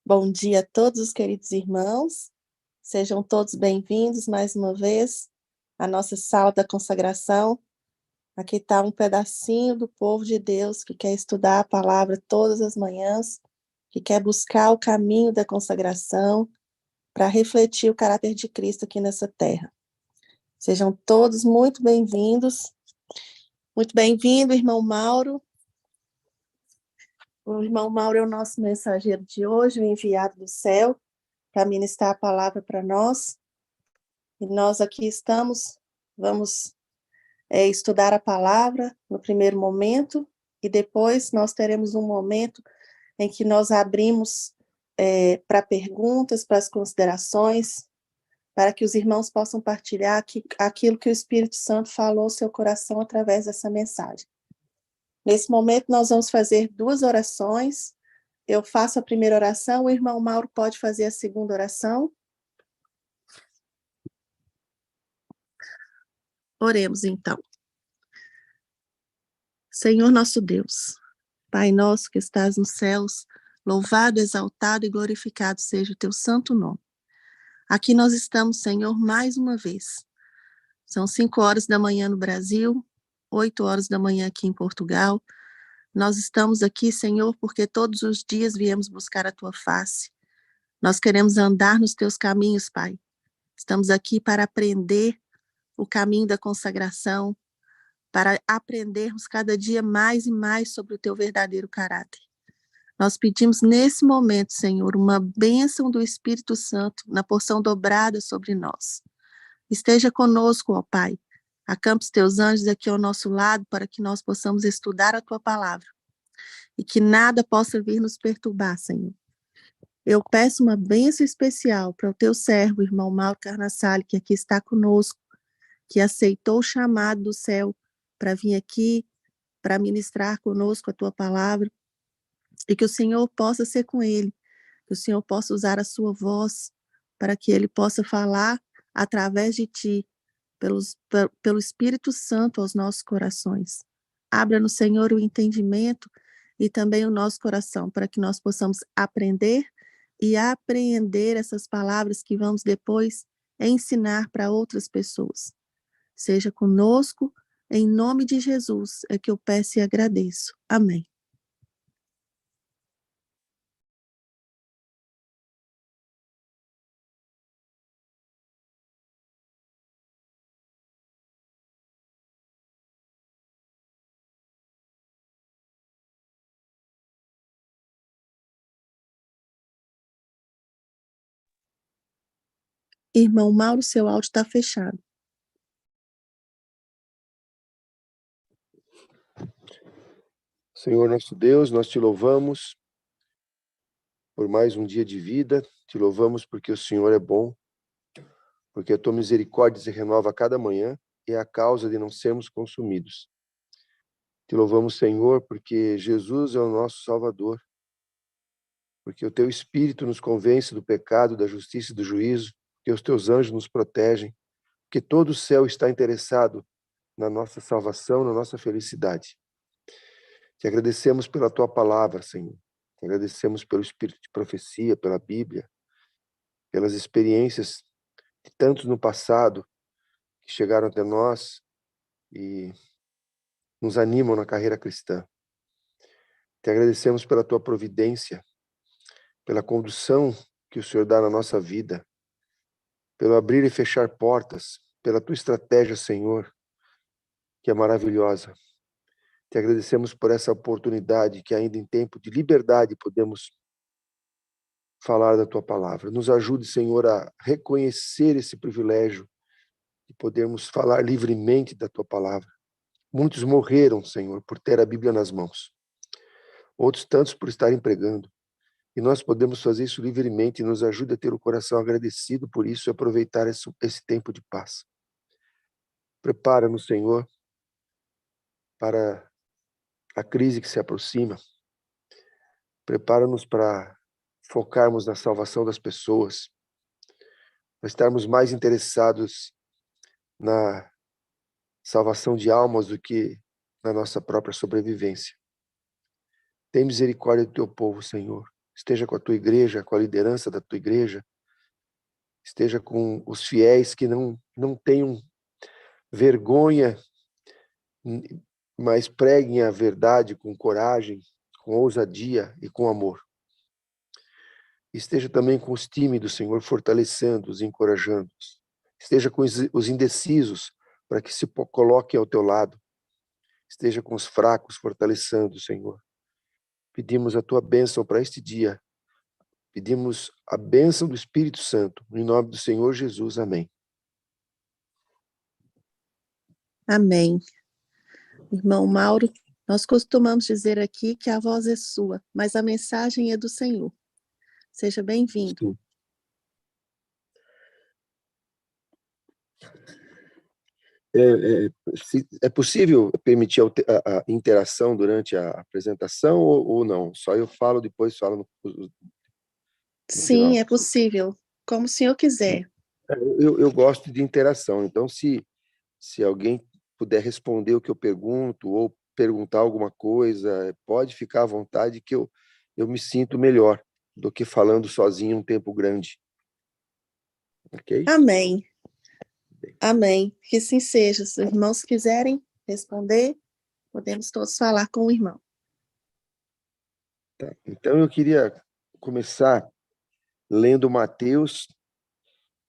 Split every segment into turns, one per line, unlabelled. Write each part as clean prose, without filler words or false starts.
Bom dia a todos os queridos irmãos, sejam todos bem-vindos mais uma vez à nossa sala da consagração. Aqui está um pedacinho do povo de Deus que quer estudar a palavra todas as manhãs, que quer buscar o caminho da consagração para refletir o caráter de Cristo aqui nessa terra. Sejam todos muito bem-vindos. Muito bem-vindo, irmão Mauro. O irmão Mauro é o nosso mensageiro de hoje, o enviado do céu, para ministrar a palavra para nós. E nós aqui vamos estudar a palavra no primeiro momento, e depois nós teremos um momento em que nós abrimos para perguntas, para as considerações, para que os irmãos possam partilhar aquilo que o Espírito Santo falou ao seu coração através dessa mensagem. Nesse momento nós vamos fazer 2 orações. Eu faço a primeira oração, o irmão Mauro pode fazer a segunda oração. Oremos então. Senhor nosso Deus, Pai nosso que estás nos céus, louvado, exaltado e glorificado seja o teu santo nome. Aqui nós estamos, Senhor, mais uma vez. São 5 horas da manhã no Brasil, 8 horas da manhã aqui em Portugal. Nós estamos aqui, Senhor, porque todos os dias viemos buscar a tua face. Nós queremos andar nos teus caminhos, Pai. Estamos aqui para aprender o caminho da consagração, para aprendermos cada dia mais e mais sobre o teu verdadeiro caráter. Nós pedimos nesse momento, Senhor, uma bênção do Espírito Santo na porção dobrada sobre nós. Esteja conosco, ó Pai. Acampe os teus anjos aqui ao nosso lado para que nós possamos estudar a tua palavra e que nada possa vir nos perturbar, Senhor. Eu peço uma bênção especial para o teu servo, irmão Mauro Carnassale, que aqui está conosco, que aceitou o chamado do céu para vir aqui, para ministrar conosco a tua palavra, e que o Senhor possa ser com ele, que o Senhor possa usar a sua voz, para que ele possa falar através de ti, pelo Espírito Santo aos nossos corações. Abra no Senhor o entendimento e também o nosso coração, para que nós possamos aprender e apreender essas palavras que vamos depois ensinar para outras pessoas. Seja conosco, em nome de Jesus, é que eu peço e agradeço. Amém. Irmão Mauro, seu áudio está fechado.
Senhor nosso Deus, nós te louvamos por mais um dia de vida, te louvamos porque o Senhor é bom, porque a tua misericórdia se renova a cada manhã e é a causa de não sermos consumidos. Te louvamos, Senhor, porque Jesus é o nosso Salvador, porque o teu Espírito nos convence do pecado, da justiça e do juízo, que os teus anjos nos protegem, que todo o céu está interessado na nossa salvação, na nossa felicidade. Te agradecemos pela tua palavra, Senhor. Te agradecemos pelo espírito de profecia, pela Bíblia, pelas experiências de tantos no passado que chegaram até nós e nos animam na carreira cristã. Te agradecemos pela tua providência, pela condução que o Senhor dá na nossa vida, pelo abrir e fechar portas, pela tua estratégia, Senhor, que é maravilhosa. Te agradecemos por essa oportunidade que ainda em tempo de liberdade podemos falar da tua palavra. Nos ajude, Senhor, a reconhecer esse privilégio de podermos falar livremente da tua palavra. Muitos morreram, Senhor, por ter a Bíblia nas mãos. Outros tantos por estarem pregando. E nós podemos fazer isso livremente e nos ajude a ter o coração agradecido por isso e aproveitar esse tempo de paz. Prepara-nos, Senhor, para a crise que se aproxima. Prepara-nos para focarmos na salvação das pessoas, para estarmos mais interessados na salvação de almas do que na nossa própria sobrevivência. Tem misericórdia do teu povo, Senhor. esteja com a tua igreja, com a liderança da tua igreja, esteja com os fiéis que não tenham vergonha, mas preguem a verdade com coragem, com ousadia e com amor. Esteja também com os tímidos, Senhor, fortalecendo-os, encorajando-os. Esteja com os indecisos, para que se coloquem ao teu lado. Esteja com os fracos, fortalecendo, Senhor. Pedimos a tua bênção para este dia. Pedimos a bênção do Espírito Santo, em nome do Senhor Jesus. Amém.
Amém. Irmão Mauro, nós costumamos dizer aqui que a voz é sua, mas a mensagem é do Senhor. Seja bem-vindo.
É possível permitir a interação durante a apresentação ou não? Só eu falo, depois falo no
Sim,
final.
é possível, como o senhor quiser.
Eu gosto de interação, então se alguém puder responder o que eu pergunto ou perguntar alguma coisa, pode ficar à vontade que eu me sinto melhor do que falando sozinho um tempo grande. Ok?
Amém. Amém. Que assim seja. Se os irmãos quiserem responder, podemos todos falar com o irmão.
Tá. Então eu queria começar lendo Mateus,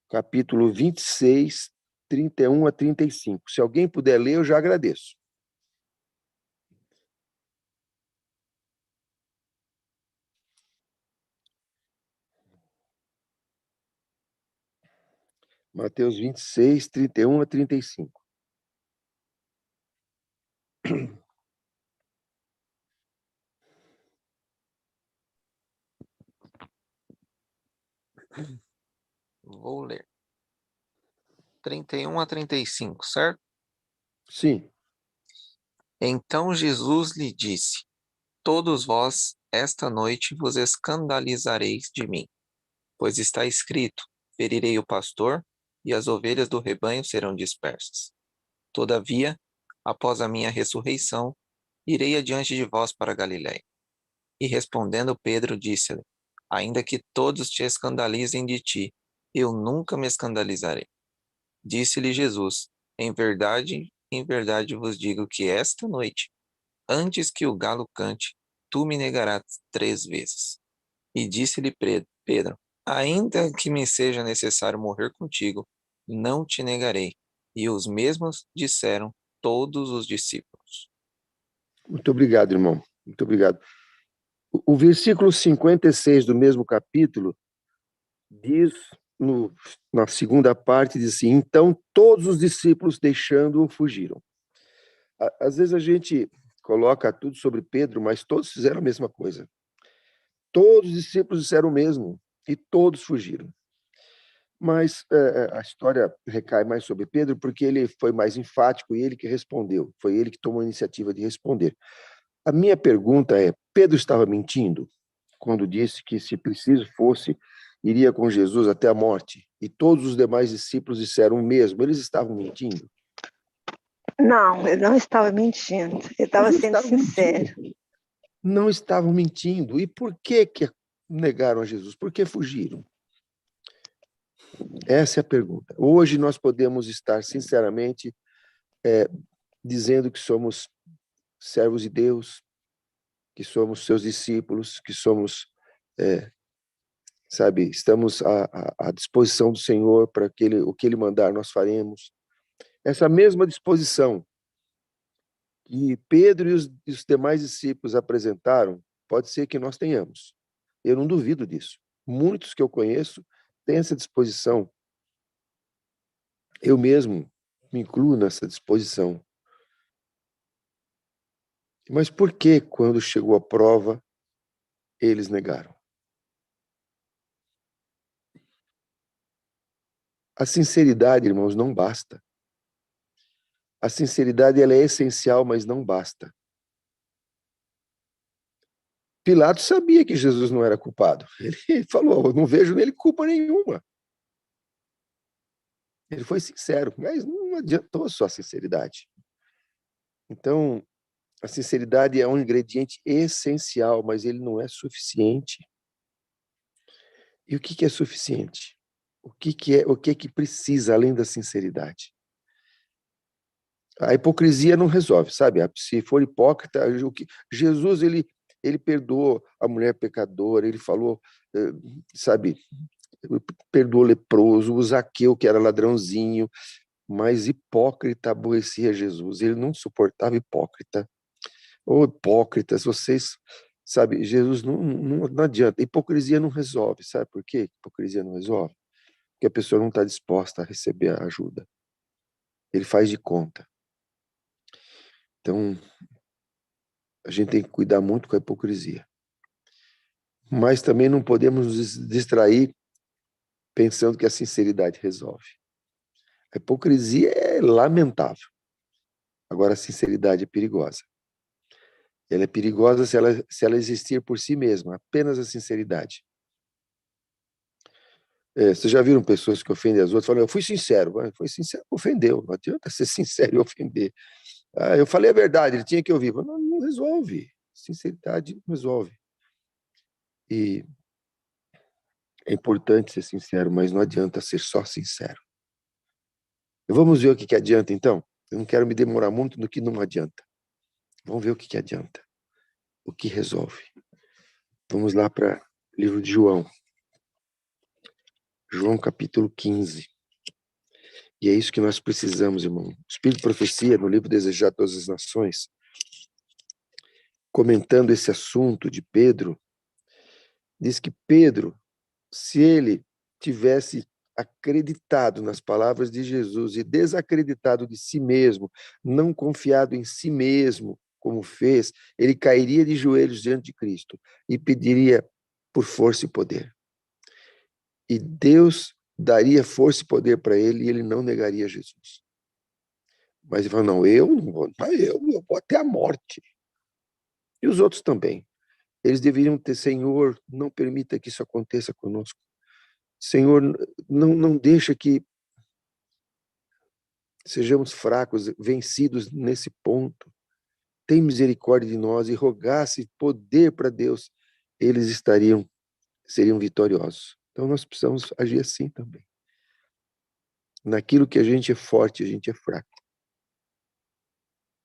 capítulo 26, 31 a 35. Se alguém puder ler, eu já agradeço. Mateus 26, 31 a 35.
Vou ler. 31 a 35, certo?
Sim.
Então Jesus lhe disse: Todos vós, esta noite, vos escandalizareis de mim, pois está escrito: ferirei o pastor, e as ovelhas do rebanho serão dispersas. Todavia, após a minha ressurreição, irei adiante de vós para Galiléia. E respondendo Pedro, disse-lhe: Ainda que todos te escandalizem de ti, eu nunca me escandalizarei. Disse-lhe Jesus: em verdade vos digo que esta noite, antes que o galo cante, tu me negarás 3 vezes. E disse-lhe Pedro: Ainda que me seja necessário morrer contigo, não te negarei. E os mesmos disseram todos os discípulos.
Muito obrigado, irmão. Muito obrigado. O versículo 56 do mesmo capítulo diz, na segunda parte, diz assim: então todos os discípulos, deixando-o, fugiram. Às vezes a gente coloca tudo sobre Pedro, mas todos fizeram a mesma coisa. Todos os discípulos disseram o mesmo e todos fugiram. Mas a história recai mais sobre Pedro porque ele foi mais enfático e ele que respondeu. Foi ele que tomou a iniciativa de responder. A minha pergunta é: Pedro estava mentindo quando disse que, se preciso fosse, iria com Jesus até a morte? E todos os demais discípulos disseram o mesmo. Eles estavam mentindo?
Não, ele não estava mentindo. Ele estava sendo sincero.
Não estavam mentindo. E por que negaram a Jesus? Por que fugiram? Essa é a pergunta. Hoje nós podemos estar, sinceramente, dizendo que somos servos de Deus, que somos seus discípulos, que somos, estamos à disposição do Senhor para o que Ele mandar, nós faremos. Essa mesma disposição que Pedro e os demais discípulos apresentaram, pode ser que nós tenhamos. Eu não duvido disso. Muitos que eu conheço têm essa disposição. Eu mesmo me incluo nessa disposição. Mas por que, quando chegou a prova, eles negaram? A sinceridade, irmãos, não basta. A sinceridade, ela é essencial, mas não basta. Pilatos sabia que Jesus não era culpado. Ele falou: eu não vejo nele culpa nenhuma. Ele foi sincero, mas não adiantou só a sinceridade. Então, a sinceridade é um ingrediente essencial, mas ele não é suficiente. E o que é suficiente? O que é que precisa além da sinceridade? A hipocrisia não resolve, sabe? Se for hipócrita, Jesus, ele perdoou a mulher pecadora, ele falou, sabe, perdoou o leproso, o Zaqueu, que era ladrãozinho, mas hipócrita aborrecia Jesus, ele não suportava hipócrita. Ô, hipócritas, vocês, sabe, Jesus não adianta, hipocrisia não resolve, sabe por quê? Hipocrisia não resolve? Porque a pessoa não está disposta a receber a ajuda. Ele faz de conta. Então, a gente tem que cuidar muito com a hipocrisia. Mas também não podemos nos distrair pensando que a sinceridade resolve. A hipocrisia é lamentável. Agora, a sinceridade é perigosa. Ela é perigosa se ela existir por si mesma, apenas a sinceridade. Vocês já viram pessoas que ofendem as outras? Falam, eu fui sincero. Foi sincero, ofendeu. Não adianta ser sincero e ofender. Eu falei a verdade, ele tinha que ouvir. Não resolve. Sinceridade não resolve. E é importante ser sincero, mas não adianta ser só sincero. Vamos ver o que adianta, então? Eu não quero me demorar muito no que não adianta. Vamos ver o que adianta. O que resolve. Vamos lá para o livro de João. João capítulo 15. E é isso que nós precisamos, irmão. O Espírito de Profecia, no livro Desejar Todas as Nações, comentando esse assunto de Pedro, diz que Pedro, se ele tivesse acreditado nas palavras de Jesus e desacreditado de si mesmo, não confiado em si mesmo, como fez, ele cairia de joelhos diante de Cristo e pediria por força e poder. E Deus daria força e poder para ele e ele não negaria Jesus. Mas ele falou, não, eu não vou, eu vou até a morte. E os outros também. Eles deveriam ter, Senhor, não permita que isso aconteça conosco. Senhor, não deixa que sejamos fracos, vencidos nesse ponto. Tem misericórdia de nós e rogasse poder para Deus, eles seriam vitoriosos. Então nós precisamos agir assim também. Naquilo que a gente é forte, a gente é fraco.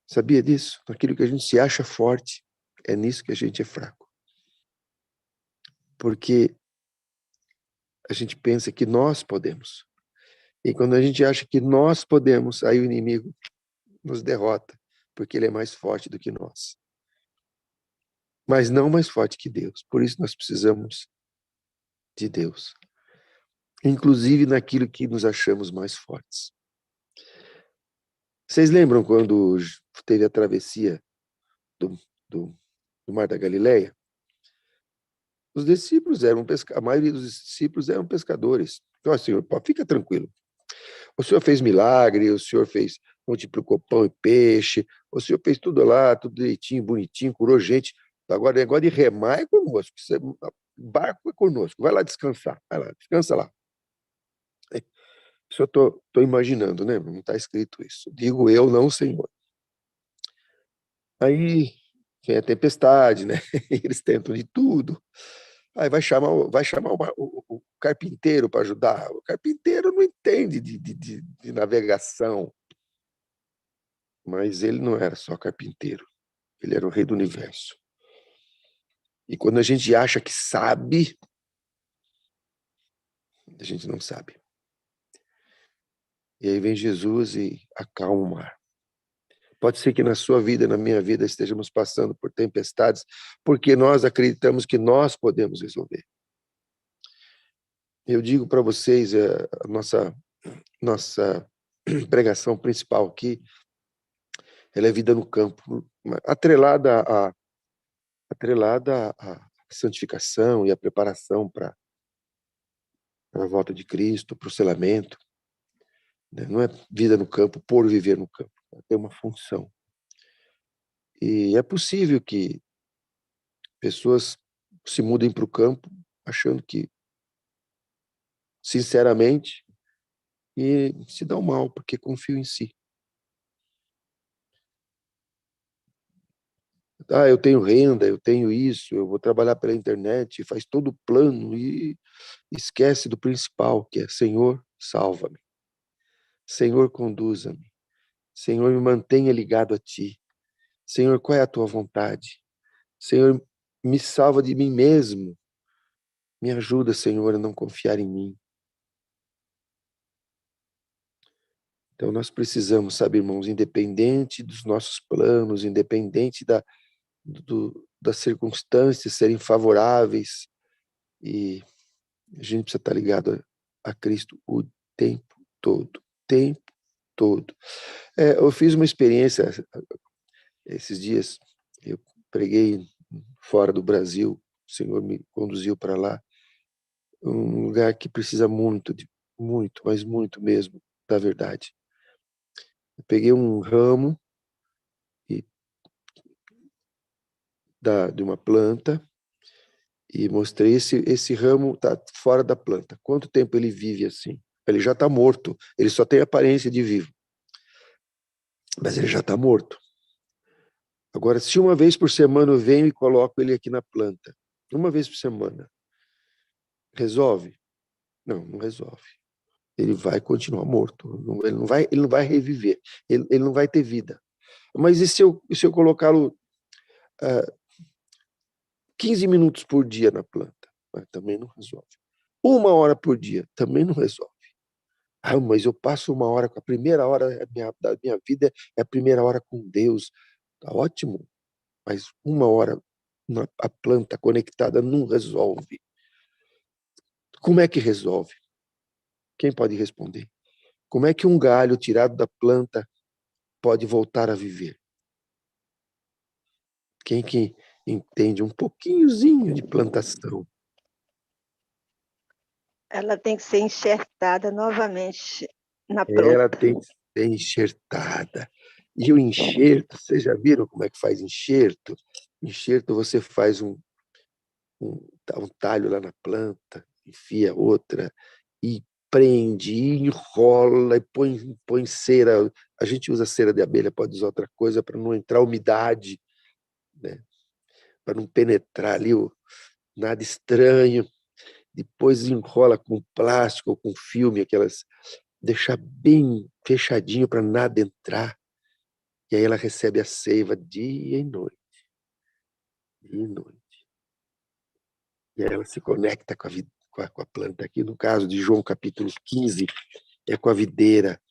Sabia disso? Naquilo que a gente se acha forte, é nisso que a gente é fraco. Porque a gente pensa que nós podemos. E quando a gente acha que nós podemos, aí o inimigo nos derrota, porque ele é mais forte do que nós. Mas não mais forte que Deus. Por isso nós precisamos de Deus. Inclusive naquilo que nos achamos mais fortes. Vocês lembram quando teve a travessia do Mar da Galileia? Os discípulos a maioria dos discípulos eram pescadores. Então, Senhor, fica tranquilo. O Senhor fez milagre, o Senhor multiplicou pão e peixe, o Senhor fez tudo lá, tudo direitinho, bonitinho, curou gente. Agora, o negócio de remar é conosco. Barco é conosco. Vai lá descansar. Vai lá, descansa lá. Isso eu estou imaginando, né? Não está escrito isso. Digo eu, não o Senhor. Aí vem a tempestade, né? Eles tentam de tudo. Aí vai chamar o carpinteiro para ajudar. O carpinteiro não entende de navegação. Mas ele não era só carpinteiro. Ele era o rei do universo. E quando a gente acha que sabe, a gente não sabe. E aí vem Jesus e acalma o mar. Pode ser que na sua vida, na minha vida, estejamos passando por tempestades, porque nós acreditamos que nós podemos resolver. Eu digo para vocês, a nossa pregação principal aqui, ela é vida no campo, atrelada à santificação e à preparação para a volta de Cristo, para o selamento. Não é vida no campo por viver no campo, tem uma função. E é possível que pessoas se mudem para o campo achando que, sinceramente, e se dão mal porque confiam em si. Eu tenho renda, eu tenho isso, eu vou trabalhar pela internet, faz todo o plano e esquece do principal, que é: Senhor, salva-me. Senhor, conduza-me. Senhor, me mantenha ligado a Ti. Senhor, qual é a Tua vontade? Senhor, me salva de mim mesmo. Me ajuda, Senhor, a não confiar em mim. Então, nós precisamos, sabe, irmãos, independente dos nossos planos, independente das circunstâncias serem favoráveis, e a gente precisa estar ligado a Cristo o tempo todo, tempo todo. Eu fiz uma experiência esses dias, eu preguei fora do Brasil, o Senhor me conduziu para lá, um lugar que precisa muito, mas muito mesmo, da verdade. Eu peguei um ramo e, de uma planta e mostrei: esse ramo está fora da planta. Quanto tempo ele vive assim? Ele já está morto, ele só tem aparência de vivo, mas ele já está morto. Agora, se uma vez por semana eu venho e coloco ele aqui na planta, uma vez por semana, resolve? Não, não resolve. Ele vai continuar morto, ele não vai reviver, ele não vai ter vida. Mas e se eu colocá-lo 15 minutos por dia na planta? Também não resolve. 1 hora por dia? Também não resolve. Mas eu passo 1 hora, a primeira hora da minha vida é a primeira hora com Deus. Tá ótimo, mas 1 hora a planta conectada não resolve. Como é que resolve? Quem pode responder? Como é que um galho tirado da planta pode voltar a viver? Quem que entende um pouquinhozinho de plantação?
Ela tem que ser enxertada novamente na
Ela
planta.
tem que ser enxertada. E o enxerto, vocês já viram como é que faz enxerto? Enxerto, você faz um talho lá na planta, enfia outra e prende, e enrola, e põe cera. A gente usa cera de abelha, pode usar outra coisa para não entrar umidade, né? Para não penetrar ali nada estranho. Depois enrola com plástico ou com filme, deixar bem fechadinho para nada entrar. E aí ela recebe a seiva dia e noite. Dia e noite. E aí ela se conecta com a vida, com a planta. Aqui no caso de João capítulo 15, é com a videira.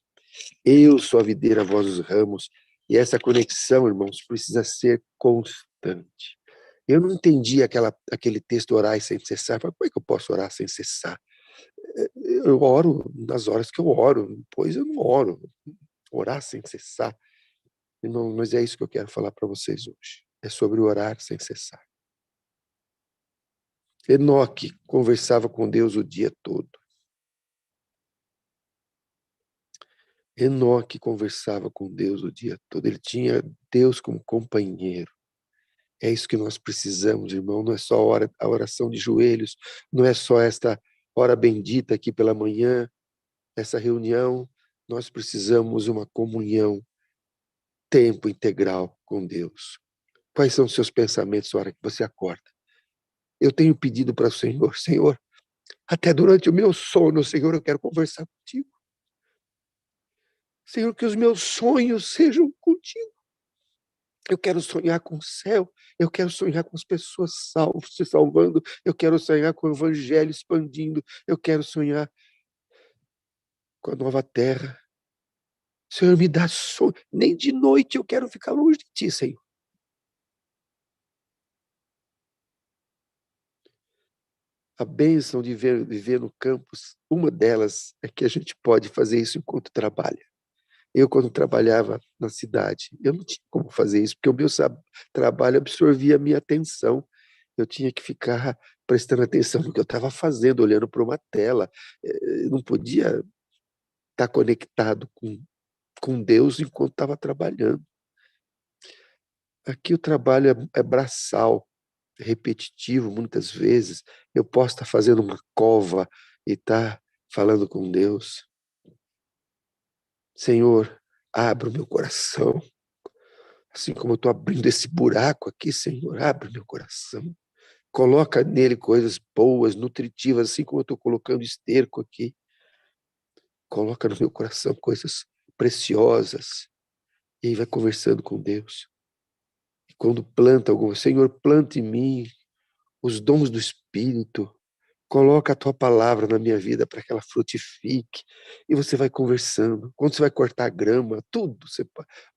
Eu sou a videira, vós os ramos. E essa conexão, irmãos, precisa ser constante. Eu não entendi aquele texto: orar sem cessar. Como é que eu posso orar sem cessar? Eu oro nas horas que eu oro, depois eu não oro. Orar sem cessar. Irmão, mas é isso que eu quero falar para vocês hoje. É sobre orar sem cessar. Enoque conversava com Deus o dia todo. Enoque conversava com Deus o dia todo. Ele tinha Deus como companheiro. É isso que nós precisamos, irmão. Não é só a oração de joelhos, não é só esta hora bendita aqui pela manhã, essa reunião. Nós precisamos uma comunhão, tempo integral com Deus. Quais são os seus pensamentos na hora que você acorda? Eu tenho pedido para o Senhor: Senhor, até durante o meu sono, Senhor, eu quero conversar contigo. Senhor, que os meus sonhos sejam contigo. Eu quero sonhar com o céu, eu quero sonhar com as pessoas se salvando, eu quero sonhar com o evangelho expandindo, eu quero sonhar com a nova terra. Senhor, me dá sonho. Nem de noite eu quero ficar longe de ti, Senhor. A bênção de viver no campus, uma delas é que a gente pode fazer isso enquanto trabalha. Eu, quando trabalhava na cidade, eu não tinha como fazer isso, porque o meu trabalho absorvia a minha atenção. Eu tinha que ficar prestando atenção no que eu estava fazendo, olhando para uma tela. Eu não podia estar conectado com Deus enquanto estava trabalhando. Aqui o trabalho é braçal, repetitivo, muitas vezes. Eu posso estar fazendo uma cova e estar falando com Deus. Senhor, abra o meu coração. Assim como eu estou abrindo esse buraco aqui, Senhor, abre meu coração. Coloca nele coisas boas, nutritivas, assim como eu estou colocando esterco aqui. Coloca no meu coração coisas preciosas. E aí vai conversando com Deus. E quando planta alguma, Senhor, planta em mim os dons do Espírito. Coloca a tua palavra na minha vida para que ela frutifique. E você vai conversando. Quando você vai cortar a grama, tudo.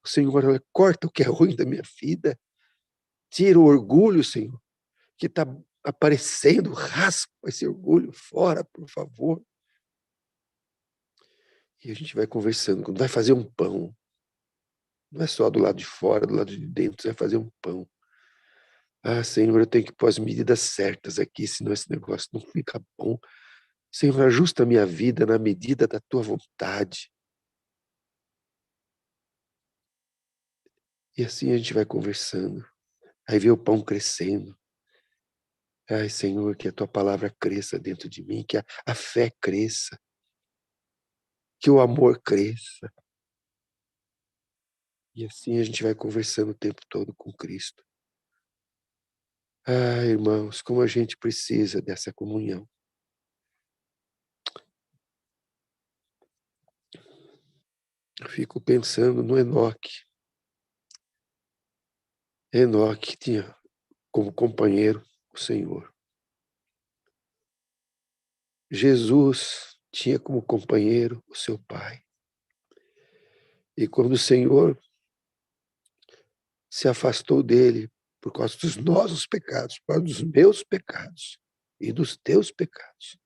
O Senhor corta o que é ruim da minha vida. Tira o orgulho, Senhor, que está aparecendo. Raspa esse orgulho fora, por favor. E a gente vai conversando. Quando vai fazer um pão, não é só do lado de fora, do lado de dentro, você vai fazer um pão. Ah, Senhor, eu tenho que pôr as medidas certas aqui, senão esse negócio não fica bom. Senhor, ajusta a minha vida na medida da tua vontade. E assim a gente vai conversando. Aí vê o pão crescendo. Ai, Senhor, que a tua palavra cresça dentro de mim, que a fé cresça, que o amor cresça. E assim a gente vai conversando o tempo todo com Cristo. Ah, irmãos, como a gente precisa dessa comunhão. Eu fico pensando no Enoque. Enoque tinha como companheiro o Senhor. Jesus tinha como companheiro o seu Pai. E quando o Senhor se afastou dele por causa dos nossos pecados, por causa dos meus pecados e dos teus pecados,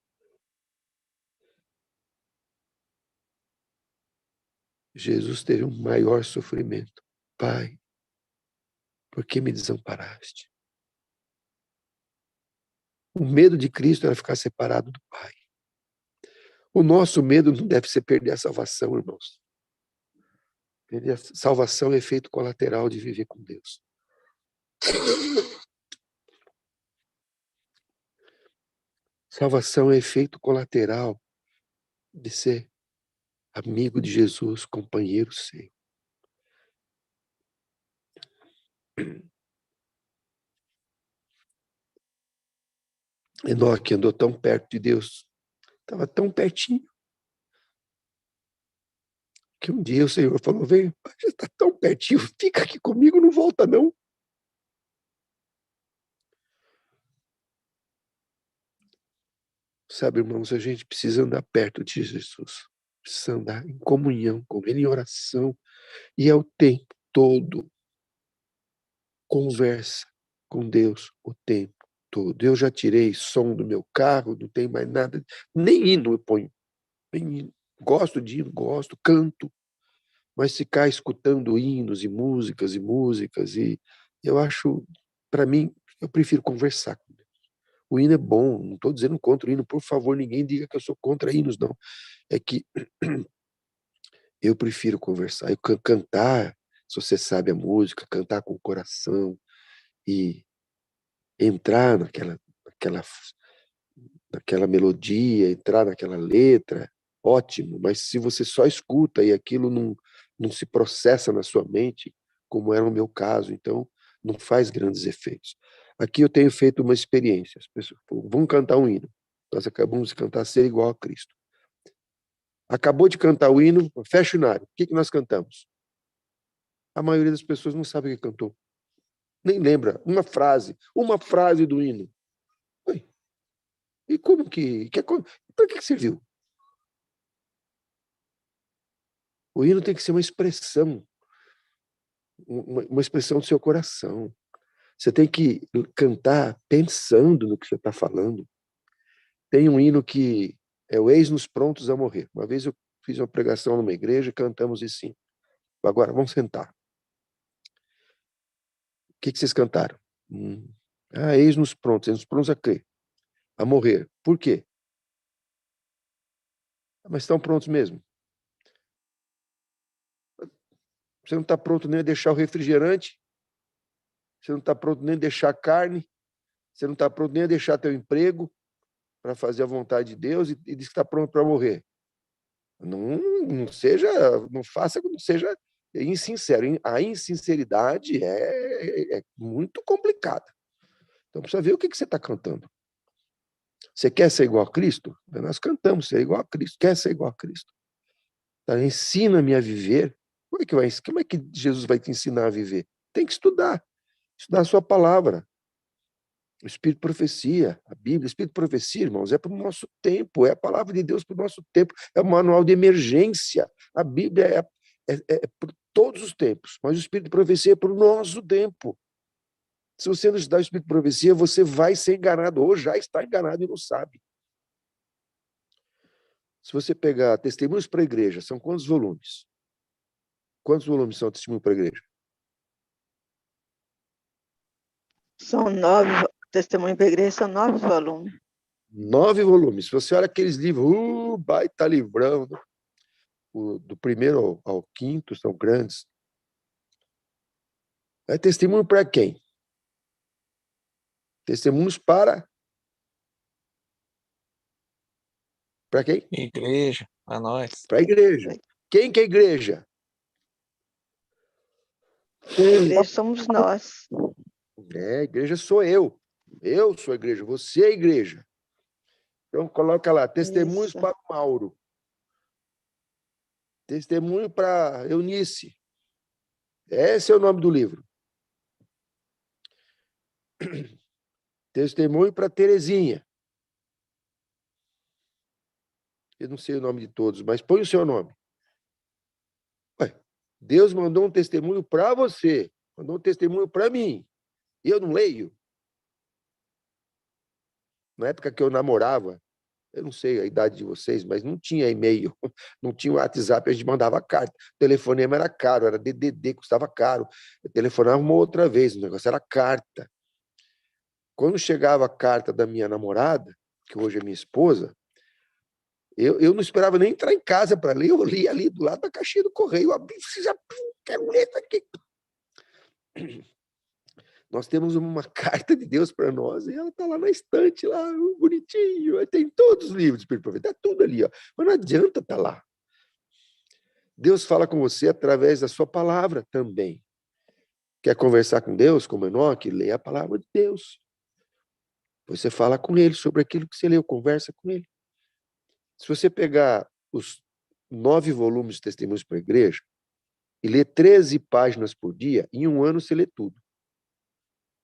Jesus teve um maior sofrimento. Pai, por que me desamparaste? O medo de Cristo era ficar separado do Pai. O nosso medo não deve ser perder a salvação, irmãos. Perder a salvação é efeito colateral de viver com Deus. Salvação é efeito colateral de ser amigo de Jesus, companheiro seu. Enoque andou tão perto de Deus, estava tão pertinho, que um dia o Senhor falou, vem, já está tão pertinho, fica aqui comigo, não volta não. Sabe, irmãos, a gente precisa andar perto de Jesus, precisa andar em comunhão com Ele, em oração, e é o tempo todo, conversa com Deus o tempo todo. Eu já tirei som do meu carro, não tem mais nada, nem hino eu ponho, nem hino. Gosto de hino, gosto, canto, mas ficar escutando hinos e músicas, e eu acho, para mim, eu prefiro conversar com Deus. O hino é bom, não estou dizendo contra o hino, por favor, ninguém diga que eu sou contra hinos, não. É que eu prefiro conversar, eu cantar, se você sabe a música, cantar com o coração e entrar naquela melodia, entrar naquela letra, ótimo, mas se você só escuta e aquilo não se processa na sua mente, como era o meu caso, então não faz grandes efeitos. Aqui eu tenho feito uma experiência, as pessoas vão cantar um hino, nós acabamos de cantar Ser Igual a Cristo. Acabou de cantar o hino, fecha o inário, o que nós cantamos? A maioria das pessoas não sabe o que cantou, nem lembra uma frase do hino. Oi, e como para que serviu? O hino tem que ser uma expressão do seu coração. Você tem que cantar pensando no que você está falando. Tem um hino que é o Eis-nos prontos a morrer. Uma vez eu fiz uma pregação numa igreja e cantamos isso. Agora, vamos sentar. O que vocês cantaram? Eis-nos prontos a quê? A morrer. Por quê? Mas estão prontos mesmo. Você não está pronto nem a deixar o refrigerante, você não está pronto nem a deixar a carne, você não está pronto nem a deixar teu emprego para fazer a vontade de Deus e diz que está pronto para morrer. Não seja, não faça, não seja insincero. A insinceridade é muito complicada. Então, precisa ver o que você está cantando. Você quer ser igual a Cristo? Nós cantamos ser igual a Cristo. Quer ser igual a Cristo? Então, ensina-me a viver. Como é que Jesus vai te ensinar a viver? Tem que estudar a sua palavra. O Espírito de Profecia, a Bíblia, o Espírito de Profecia, irmãos, é para o nosso tempo, é a palavra de Deus para o nosso tempo, é o manual de emergência. A Bíblia é por todos os tempos, mas o Espírito de Profecia é para o nosso tempo. Se você não estudar o Espírito de Profecia, você vai ser enganado, ou já está enganado e não sabe. Se você pegar Testemunhos para a Igreja, são quantos volumes? Quantos volumes são Testemunhos para a Igreja?
São 9, Testemunho para a Igreja, são 9 volumes.
9 volumes. Se você olha aqueles livros, baita livrão, do primeiro ao quinto, são grandes. É testemunho para quem? Testemunhos para quem?
Igreja, para nós.
Para a igreja. Quem que é a igreja?
A igreja somos nós.
A igreja sou eu. Eu sou a igreja, você é a igreja. Então, coloca lá, testemunhos para o Mauro. Testemunho para Eunice. Esse é o nome do livro. Testemunho para Terezinha. Eu não sei o nome de todos, mas põe o seu nome. Ué, Deus mandou um testemunho para você, mandou um testemunho para mim. E eu não leio? Na época que eu namorava, eu não sei a idade de vocês, mas não tinha e-mail, não tinha WhatsApp, a gente mandava carta. O telefonema era caro, era DDD, custava caro. Eu telefonava uma outra vez, o negócio era carta. Quando chegava a carta da minha namorada, que hoje é minha esposa, eu não esperava nem entrar em casa para ler, eu li ali do lado da caixinha do correio, eu abri, já quero ler isso aqui. Nós temos uma carta de Deus para nós e ela está lá na estante, lá, bonitinho. Tem todos os livros do Espírito Profeta, está tudo ali. Ó. Mas não adianta estar lá. Deus fala com você através da sua palavra também. Quer conversar com Deus, como Enoque? Leia a palavra de Deus. Você fala com ele sobre aquilo que você leu, conversa com ele. Se você pegar os 9 volumes de Testemunhos para a Igreja e ler 13 páginas por dia, em um ano você lê tudo.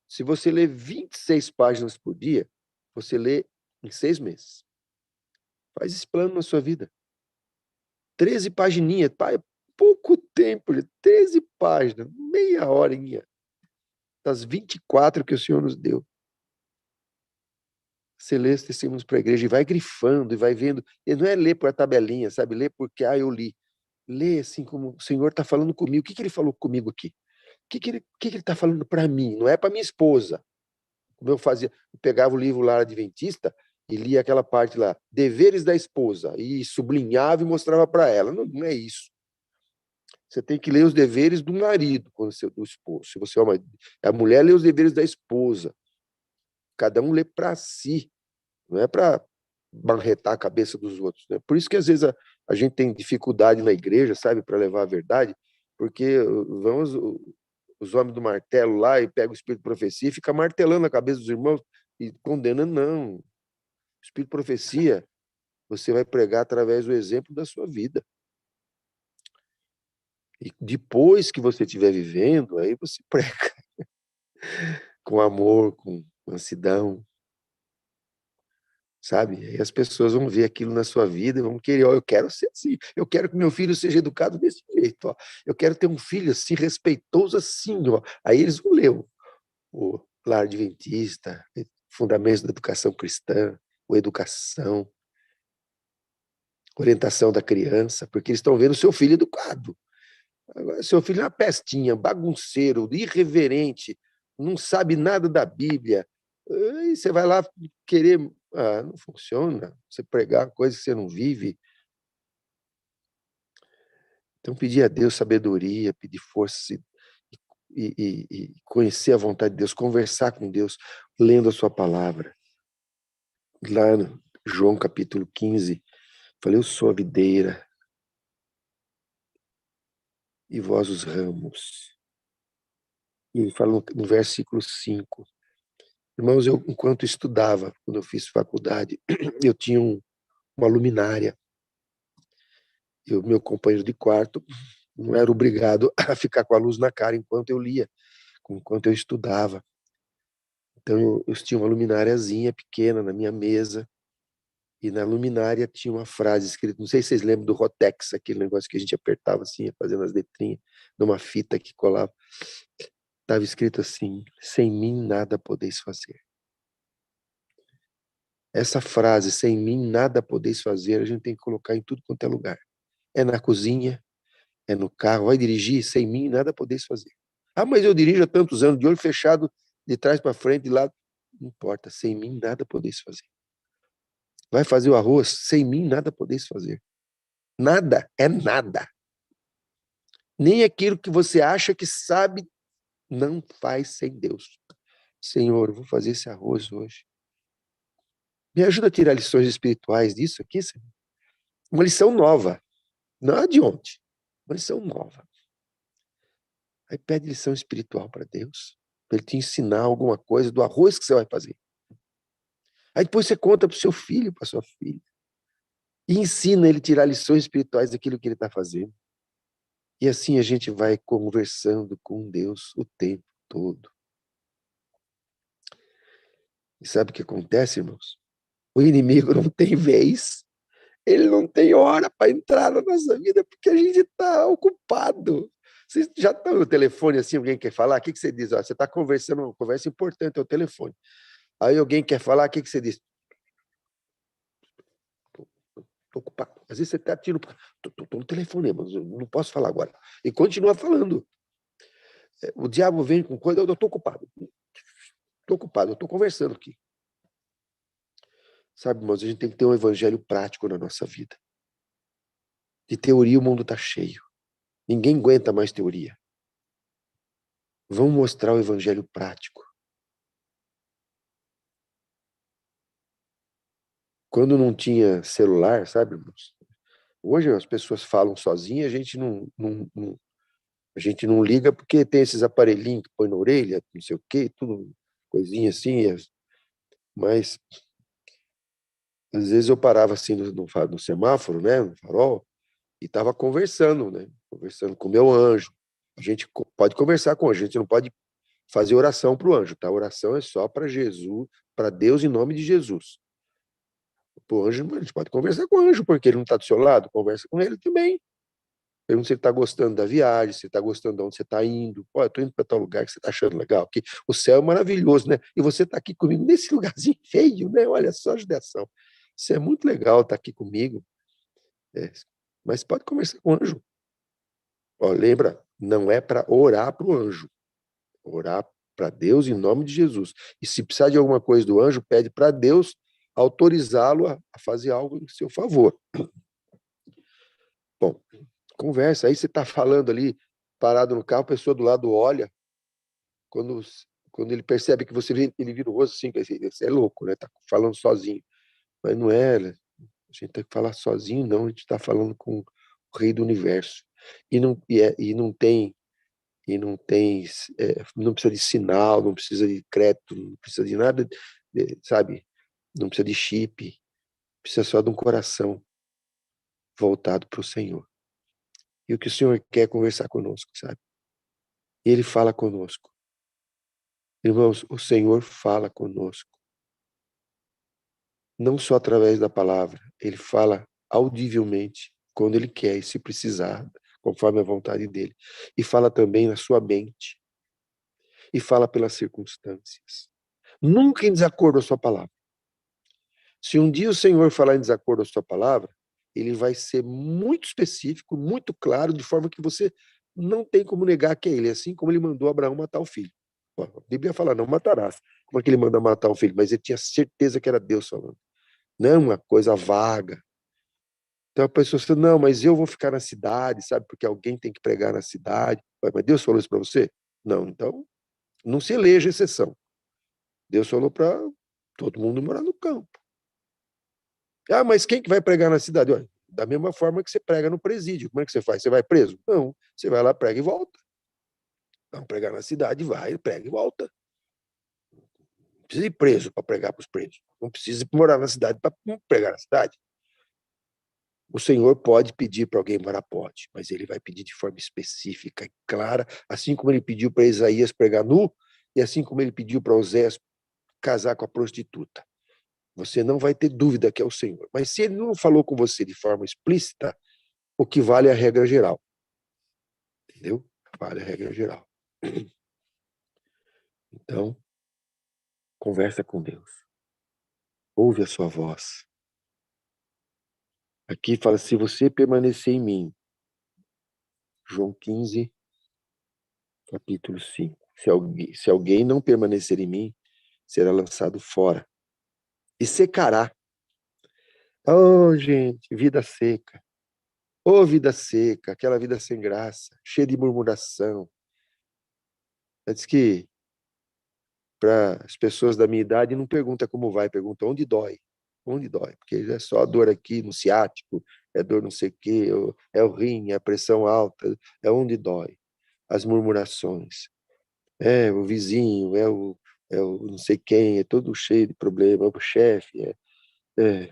Se você lê 26 páginas por dia, você lê em 6 meses. Faz esse plano na sua vida. 13 pagininhas, é pouco tempo, 13 páginas, meia horinha das 24 que o Senhor nos deu. Você lê os testemunhos para a igreja e vai grifando e vai vendo. E não é ler por a tabelinha, sabe? Ler porque, eu li. Lê assim como o Senhor está falando comigo. O que ele falou comigo aqui? O que ele está falando para mim? Não é para minha esposa. Como eu fazia, eu pegava o livro lá Adventista e lia aquela parte lá, deveres da esposa, e sublinhava e mostrava para ela. Não, não é isso. Você tem que ler os deveres do marido, do esposo. Se você é a mulher, lê os deveres da esposa. Cada um lê para si, não é para barretar a cabeça dos outros. Né? Por isso que às vezes a gente tem dificuldade na igreja, sabe, para levar a verdade, porque vamos os homens do martelo lá e pega o espírito de profecia e fica martelando a cabeça dos irmãos e condenando. Não. O espírito de profecia você vai pregar através do exemplo da sua vida. E depois que você estiver vivendo, aí você prega com amor, com mansidão, sabe? Aí as pessoas vão ver aquilo na sua vida e vão querer, eu quero ser assim, eu quero que meu filho seja educado desse jeito, ó. Eu quero ter um filho assim, respeitoso assim, ó. Aí eles vão ler o Lar Adventista, Fundamentos da Educação Cristã, ou Educação, Orientação da Criança, porque eles estão vendo o seu filho educado. Agora, seu filho é uma pestinha, bagunceiro, irreverente, não sabe nada da Bíblia. Aí você vai lá querer... não funciona. Você pregar coisas que você não vive. Então, pedir a Deus sabedoria, pedir força e conhecer a vontade de Deus, conversar com Deus, lendo a sua palavra. Lá no João capítulo 15, falei, eu sou a videira. e vós os ramos. E ele fala no versículo 5. Irmãos, eu, enquanto estudava, quando eu fiz faculdade, eu tinha uma luminária. E o meu companheiro de quarto não era obrigado a ficar com a luz na cara enquanto eu lia, enquanto eu estudava. Então, eu tinha uma lumináriazinha pequena na minha mesa, e na luminária tinha uma frase escrita, não sei se vocês lembram do Rotex, aquele negócio que a gente apertava assim, fazendo as letrinhas, numa fita que colava. Estava escrito assim: sem mim nada podeis fazer. Essa frase, sem mim nada podeis fazer, a gente tem que colocar em tudo quanto é lugar. É na cozinha, é no carro, vai dirigir, sem mim nada podeis fazer. Ah, mas eu dirijo há tantos anos, de olho fechado, de trás para frente, de lado. Não importa, sem mim nada podeis fazer. Vai fazer o arroz, sem mim nada podeis fazer. Nada é nada. Nem aquilo que você acha que sabe, não faz sem Deus. Senhor, eu vou fazer esse arroz hoje. Me ajuda a tirar lições espirituais disso aqui, Senhor. Uma lição nova. Não é de ontem. Uma lição nova. Aí pede lição espiritual para Deus, para Ele te ensinar alguma coisa do arroz que você vai fazer. Aí depois você conta para o seu filho, para sua filha. E ensina ele a tirar lições espirituais daquilo que ele está fazendo. E assim a gente vai conversando com Deus o tempo todo. E sabe o que acontece, irmãos? O inimigo não tem vez, ele não tem hora para entrar na nossa vida, porque a gente está ocupado. Vocês já estão no telefone assim, alguém quer falar? O que você diz? Ó, você está conversando, uma conversa importante, é o telefone. Aí alguém quer falar, o que você diz? Estou ocupado. Às vezes você está tirando. Estou no telefone, mas eu não posso falar agora. E continua falando. O diabo vem com coisa, eu estou ocupado. Estou ocupado, eu estou conversando aqui. Sabe, irmãos, a gente tem que ter um evangelho prático na nossa vida. De teoria o mundo está cheio. Ninguém aguenta mais teoria. Vamos mostrar o evangelho prático. Quando não tinha celular, sabe, irmãos? Hoje as pessoas falam sozinhas, a gente não liga porque tem esses aparelhinhos que põe na orelha, não sei o quê, tudo coisinha assim. Mas às vezes eu parava assim no semáforo, né, no farol, e estava conversando, né? Conversando com o meu anjo. A gente pode conversar com o anjo, a gente não pode fazer oração para o anjo, tá? A oração é só para Jesus, para Deus em nome de Jesus. O anjo, a gente pode conversar com o anjo, porque ele não está do seu lado, conversa com ele também. Pergunta se ele está gostando da viagem, se ele está gostando de onde você está indo. Pô, eu estou indo para tal lugar que você está achando legal. Aqui. O céu é maravilhoso, né? E você está aqui comigo nesse lugarzinho feio, né? Olha só a judiação. Isso é muito legal estar aqui comigo. É, mas pode conversar com o anjo. Ó, lembra, não é para orar para o anjo. Orar para Deus em nome de Jesus. E se precisar de alguma coisa do anjo, pede para Deus autorizá-lo a fazer algo em seu favor. Bom, conversa. Aí você está falando ali, parado no carro, a pessoa do lado olha, quando ele percebe que ele vira o rosto assim, você é louco, né? Tá falando sozinho. Mas não é, né? A gente tem que falar sozinho, não. A gente está falando com o Rei do Universo. Não precisa de sinal, não precisa de crédito, não precisa de nada, sabe? Não precisa de chip, precisa só de um coração voltado para o Senhor. E o que o Senhor quer é conversar conosco, sabe? E Ele fala conosco. Irmãos, o Senhor fala conosco. Não só através da palavra, Ele fala audivelmente, quando Ele quer e se precisar, conforme a vontade dEle. E fala também na sua mente. E fala pelas circunstâncias. Nunca em desacordo com a sua palavra. Se um dia o Senhor falar em desacordo com a sua palavra, Ele vai ser muito específico, muito claro, de forma que você não tem como negar que é Ele, assim como Ele mandou Abraão matar o filho. A Bíblia fala, não matarás. Como é que Ele manda matar o filho? Mas ele tinha certeza que era Deus falando. Não é uma coisa vaga. Então a pessoa fala, não, mas eu vou ficar na cidade, sabe? Porque alguém tem que pregar na cidade. Mas Deus falou isso para você? Não, então não se eleja exceção. Deus falou para todo mundo morar no campo. Ah, mas quem que vai pregar na cidade? Olha, Da mesma forma que você prega no presídio. Como é que você faz? Você vai preso? Não. Você vai lá, prega e volta. Vamos pregar na cidade, vai, prega e volta. Não precisa ir preso para pregar para os presos. Não precisa morar na cidade para pregar na cidade. O Senhor pode pedir para alguém morar, pode, mas ele vai pedir de forma específica e clara, assim como ele pediu para Isaías pregar nu, e assim como ele pediu para Oséias casar com a prostituta. Você não vai ter dúvida que é o Senhor. Mas se ele não falou com você de forma explícita, o que vale é a regra geral. Entendeu? Vale a regra geral. Então, conversa com Deus. Ouve a sua voz. Aqui fala, se você permanecer em mim, João 15, capítulo 5. Se alguém não permanecer em mim, será lançado fora e secará. Oh, gente, vida seca. Oh, vida seca, aquela vida sem graça, cheia de murmuração. Diz que para as pessoas da minha idade não pergunta como vai, pergunta onde dói. Onde dói? Porque é só a dor aqui no ciático, é dor não sei o quê, é o rim, é a pressão alta, é onde dói. As murmurações. É o vizinho, é o não sei quem, é todo cheio de problema, é o chefe. É.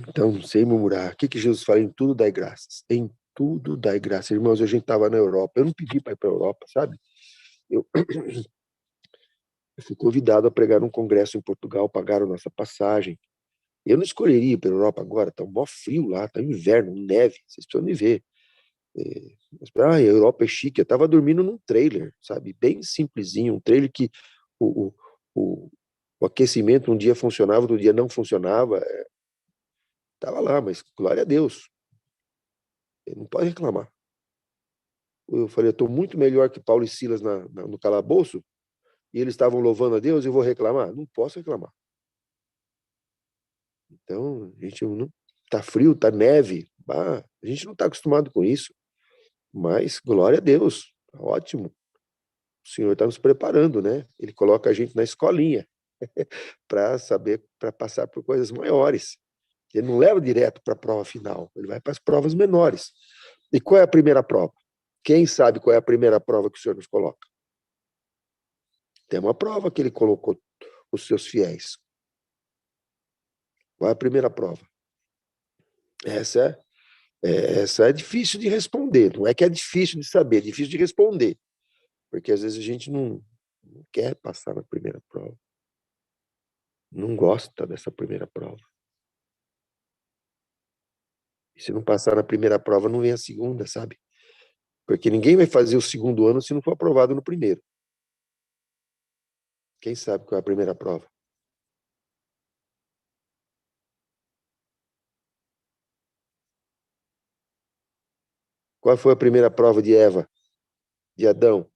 Então, sem murmurar. O que Jesus fala? Em tudo dai graças. Em tudo dai graças. Irmãos, a gente estava na Europa. Eu não pedi para ir para a Europa, sabe? Eu fui convidado a pregar num congresso em Portugal, pagaram nossa passagem. Eu não escolheria ir para a Europa agora, está um mó frio lá, está inverno, neve, vocês precisam me ver. A Europa é chique. Eu estava dormindo num trailer, sabe? Bem simplesinho, um trailer que o, o, o aquecimento um dia funcionava, outro dia não funcionava. Estava lá, mas glória a Deus. Não pode reclamar. Eu falei, eu estou muito melhor que Paulo e Silas no calabouço, e eles estavam louvando a Deus, e eu vou reclamar? Não posso reclamar. Então, a gente não tá frio, tá neve, a gente não está acostumado com isso, mas glória a Deus, tá ótimo. O Senhor está nos preparando, né? Ele coloca a gente na escolinha para saber, para passar por coisas maiores. Ele não leva direto para a prova final, ele vai para as provas menores. E qual é a primeira prova? Quem sabe qual é a primeira prova que o Senhor nos coloca? Tem uma prova que ele colocou os seus fiéis. Qual é a primeira prova? Essa é difícil de responder. Não é que é difícil de saber, é difícil de responder. Porque às vezes a gente não quer passar na primeira prova. Não gosta dessa primeira prova. E se não passar na primeira prova, não vem a segunda, sabe? Porque ninguém vai fazer o segundo ano se não for aprovado no primeiro. Quem sabe qual é a primeira prova? Qual foi a primeira prova de Eva, de Adão,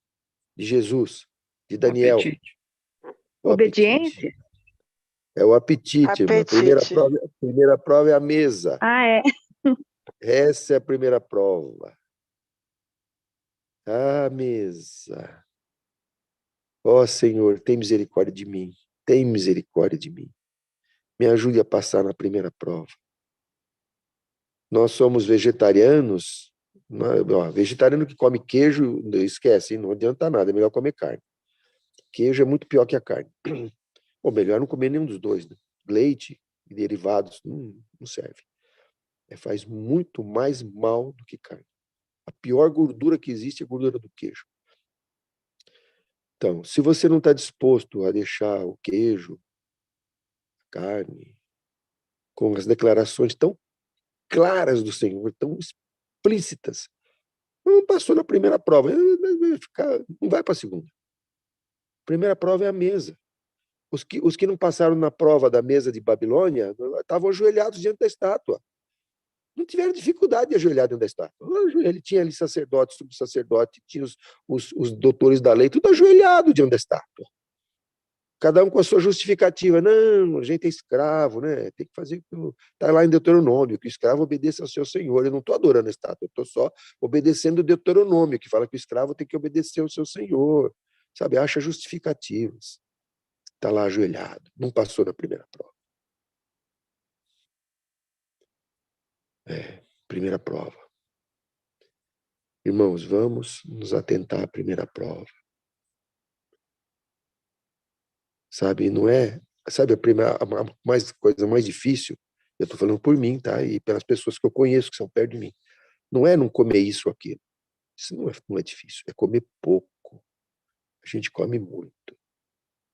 de Jesus, de Daniel?
Apetite.
O apetite.
Obediência?
É o apetite, irmã.
Apetite.
A primeira prova é a mesa.
Ah, é?
Essa é a primeira prova. A mesa. Ó Senhor, tem misericórdia de mim. Tem misericórdia de mim. Me ajude a passar na primeira prova. Nós somos vegetarianos. Vegetariano que come queijo, esquece, não adianta nada, é melhor comer carne. Queijo é muito pior que a carne. Ou melhor, não comer nenhum dos dois. Né? Leite e derivados não serve. Faz muito mais mal do que carne. A pior gordura que existe é a gordura do queijo. Então, se você não está disposto a deixar o queijo, a carne, com as declarações tão claras do Senhor, tão explícitas, não passou na primeira prova, não vai para a segunda. A primeira prova é a mesa. Os que não passaram na prova da mesa de Babilônia estavam ajoelhados diante da estátua. Não tiveram dificuldade de ajoelhar dentro da estátua. Ele tinha ali sacerdote, subsacerdote, tinha os doutores da lei, tudo ajoelhado diante da estátua. Cada um com a sua justificativa. Não, a gente é escravo, né? Tem que fazer. Está lá em Deuteronômio, que o escravo obedeça ao seu senhor. Eu não estou adorando a estátua, eu estou só obedecendo o Deuteronômio, que fala que o escravo tem que obedecer ao seu senhor. Sabe? Acha justificativas. Está lá ajoelhado. Não passou na primeira prova. Primeira prova. Irmãos, vamos nos atentar à primeira prova. Sabe, não é... Sabe, coisa mais difícil, eu estou falando por mim, tá? E pelas pessoas que eu conheço, que são perto de mim. Não é não comer isso ou aquilo. Isso não é difícil. É comer pouco. A gente come muito.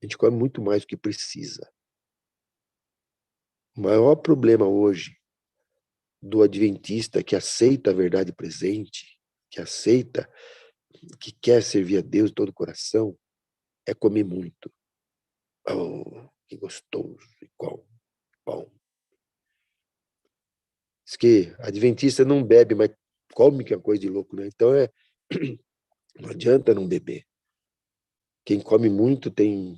A gente come muito mais do que precisa. O maior problema hoje do adventista que aceita a verdade presente, que aceita, que quer servir a Deus de todo o coração, é comer muito. Oh, que gostoso e bom. Diz que adventista não bebe, mas come, que é coisa de louco, né? Então não adianta não beber. Quem come muito tem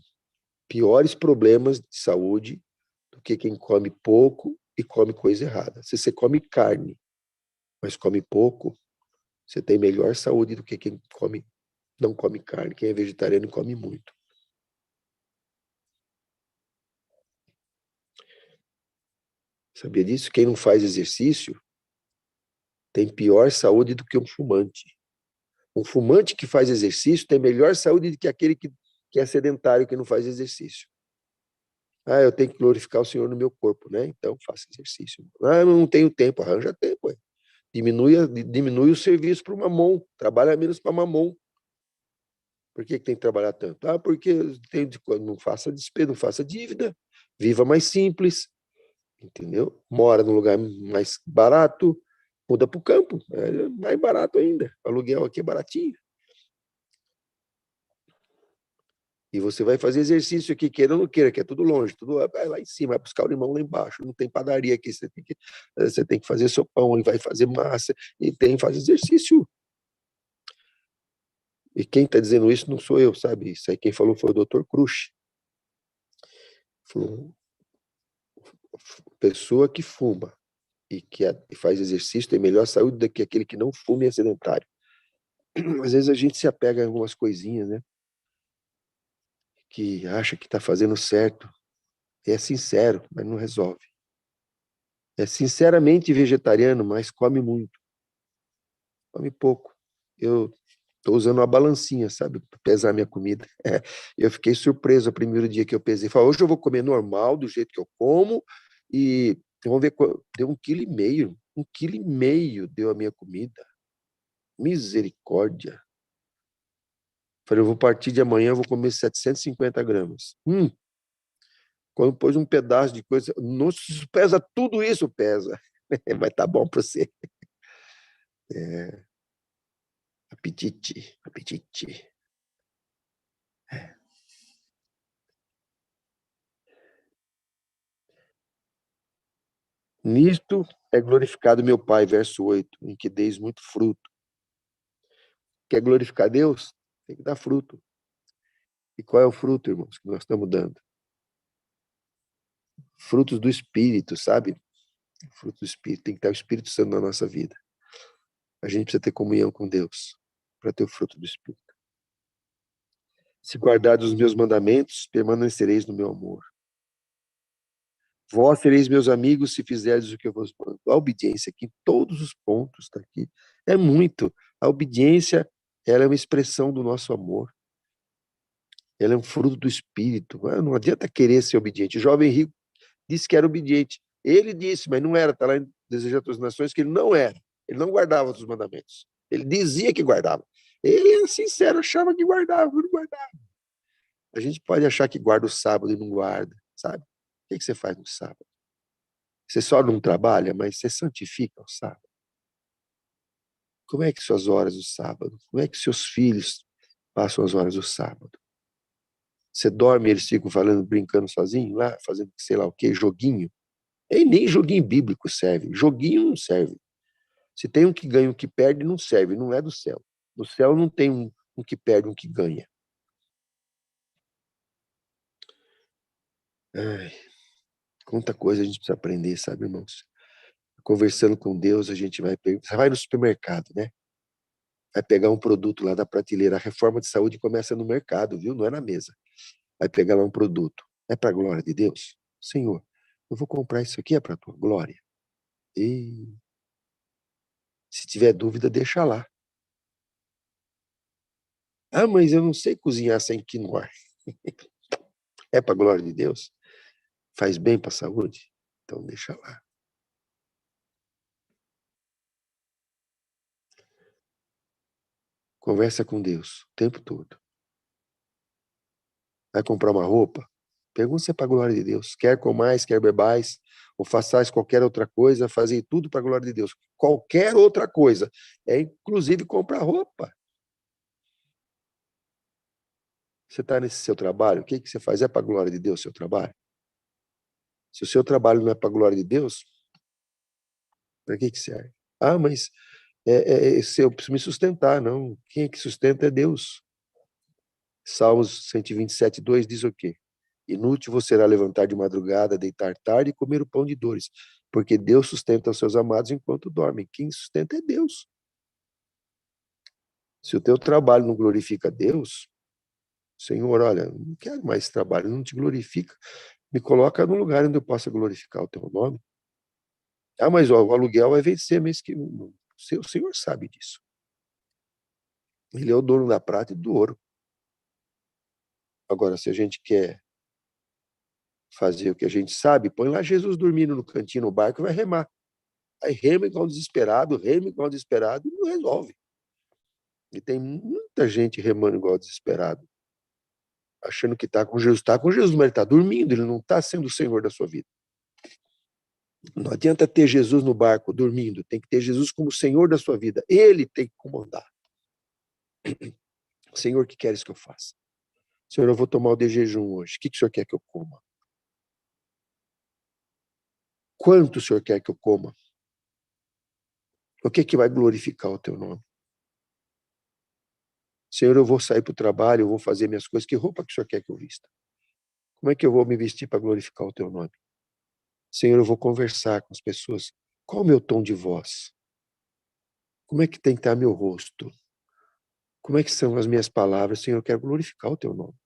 piores problemas de saúde do que quem come pouco e come coisa errada. Se você come carne, mas come pouco, você tem melhor saúde do que quem não come carne. Quem é vegetariano e come muito. Sabia disso? Quem não faz exercício tem pior saúde do que um fumante. Um fumante que faz exercício tem melhor saúde do que aquele que é sedentário, que não faz exercício. Ah, eu tenho que glorificar o Senhor no meu corpo, né? Então faça exercício. Ah, eu não tenho tempo. Arranja tempo. Diminui o serviço para o mamon. Trabalha menos para mamon. Por que tem que trabalhar tanto? Ah, porque não faça despesa, não faça dívida. Viva mais simples. Entendeu? Mora num lugar mais barato, muda para o campo, é mais barato ainda. O aluguel aqui é baratinho. E você vai fazer exercício aqui, queira ou não queira, que é tudo longe, tudo vai lá em cima, vai buscar o limão lá embaixo. Não tem padaria aqui, você tem que fazer seu pão, e vai fazer massa, e tem que fazer exercício. E quem está dizendo isso não sou eu, sabe? Isso aí quem falou foi o Dr. Crush. Falou, pessoa que fuma e que faz exercício tem melhor saúde do que aquele que não fuma e é sedentário. Às vezes a gente se apega a algumas coisinhas, né? Que acha que está fazendo certo. É sincero, mas não resolve. É sinceramente vegetariano, mas come muito. Come pouco. Eu estou usando uma balancinha, sabe? Para pesar minha comida. Eu fiquei surpreso o primeiro dia que eu pesei. Falei, hoje eu vou comer normal, do jeito que eu como, e vamos ver. Deu 1,5 kg. 1,5 kg deu a minha comida. Misericórdia. Falei, eu vou partir de amanhã, eu vou comer 750 gramas. Quando pôs um pedaço de coisa, não pesa tudo isso, pesa. Mas tá bom para você. Apetite. Nisto é glorificado meu Pai, verso 8, em que deis muito fruto. Quer glorificar Deus? Tem que dar fruto. E qual é o fruto, irmãos, que nós estamos dando? Frutos do Espírito, sabe? Fruto do Espírito. Tem que ter o Espírito Santo na nossa vida. A gente precisa ter comunhão com Deus para ter o fruto do Espírito. Se guardardes os meus mandamentos, permanecereis no meu amor. Vós sereis meus amigos se fizerdes o que eu vos mando. A obediência aqui, em todos os pontos, está aqui. É muito. A obediência, ela é uma expressão do nosso amor. Ela é um fruto do Espírito. Não adianta querer ser obediente. O jovem rico disse que era obediente. Ele disse, mas não era. Está lá em Desejo de Outras Nações, que ele não era. Ele não guardava os mandamentos. Ele dizia que guardava. Ele era sincero, achava que guardava, não guardava. A gente pode achar que guarda o sábado e não guarda, sabe? O que você faz no sábado? Você só não trabalha, mas você santifica o sábado. Como é que suas horas do sábado? Como é que seus filhos passam as horas do sábado? Você dorme, eles ficam falando, brincando sozinho lá, fazendo sei lá o quê, joguinho. E nem joguinho bíblico serve. Joguinho não serve. Se tem um que ganha, um que perde, não serve. Não é do céu. No céu não tem um que perde, um que ganha. Ai, quanta coisa a gente precisa aprender, sabe, irmãos? Conversando com Deus, a gente você vai no supermercado, né? Vai pegar um produto lá da prateleira. A reforma de saúde começa no mercado, viu? Não é na mesa. Vai pegar lá um produto. É para a glória de Deus? Senhor, eu vou comprar isso aqui, é para a tua glória. E Se tiver dúvida, deixa lá. Ah, mas eu não sei cozinhar sem quinoa. É para a glória de Deus? Faz bem para a saúde? Então deixa lá. Conversa com Deus o tempo todo. Vai comprar uma roupa? Pergunta se é para a glória de Deus. Quer comais, quer bebais, ou façais qualquer outra coisa, fazei tudo para a glória de Deus. Qualquer outra coisa. É inclusive comprar roupa. Você está nesse seu trabalho, o que você faz? É para a glória de Deus o seu trabalho? Se o seu trabalho não é para a glória de Deus, para que serve? Ah, mas eu preciso me sustentar. Não, quem é que sustenta é Deus. Salmos 127, 2 diz o quê? Inútil você será levantar de madrugada, deitar tarde e comer o pão de dores, porque Deus sustenta os seus amados enquanto dormem. Quem sustenta é Deus. Se o teu trabalho não glorifica Deus, Senhor, olha, não quero mais trabalho, não te glorifica. Me coloca no lugar onde eu possa glorificar o teu nome. Ah, mas ó, o aluguel vai vencer mês que o Senhor sabe disso. Ele é o dono da prata e do ouro. Agora, se a gente quer fazer o que a gente sabe, põe lá Jesus dormindo no cantinho no barco e vai remar. Aí rema igual desesperado, e não resolve. E tem muita gente remando igual desesperado, achando que está com Jesus. Está com Jesus, mas ele está dormindo, ele não está sendo o Senhor da sua vida. Não adianta ter Jesus no barco dormindo, tem que ter Jesus como Senhor da sua vida. Ele tem que comandar. Senhor, o que queres que eu faça? Senhor, eu vou tomar o de jejum hoje. O que o Senhor quer que eu coma? Quanto o Senhor quer que eu coma? O que vai glorificar o teu nome? Senhor, eu vou sair para o trabalho, eu vou fazer minhas coisas. Que roupa que o Senhor quer que eu vista? Como é que eu vou me vestir para glorificar o teu nome? Senhor, eu vou conversar com as pessoas. Qual o meu tom de voz? Como é que tem que estar meu rosto? Como é que são as minhas palavras? Senhor, eu quero glorificar o teu nome.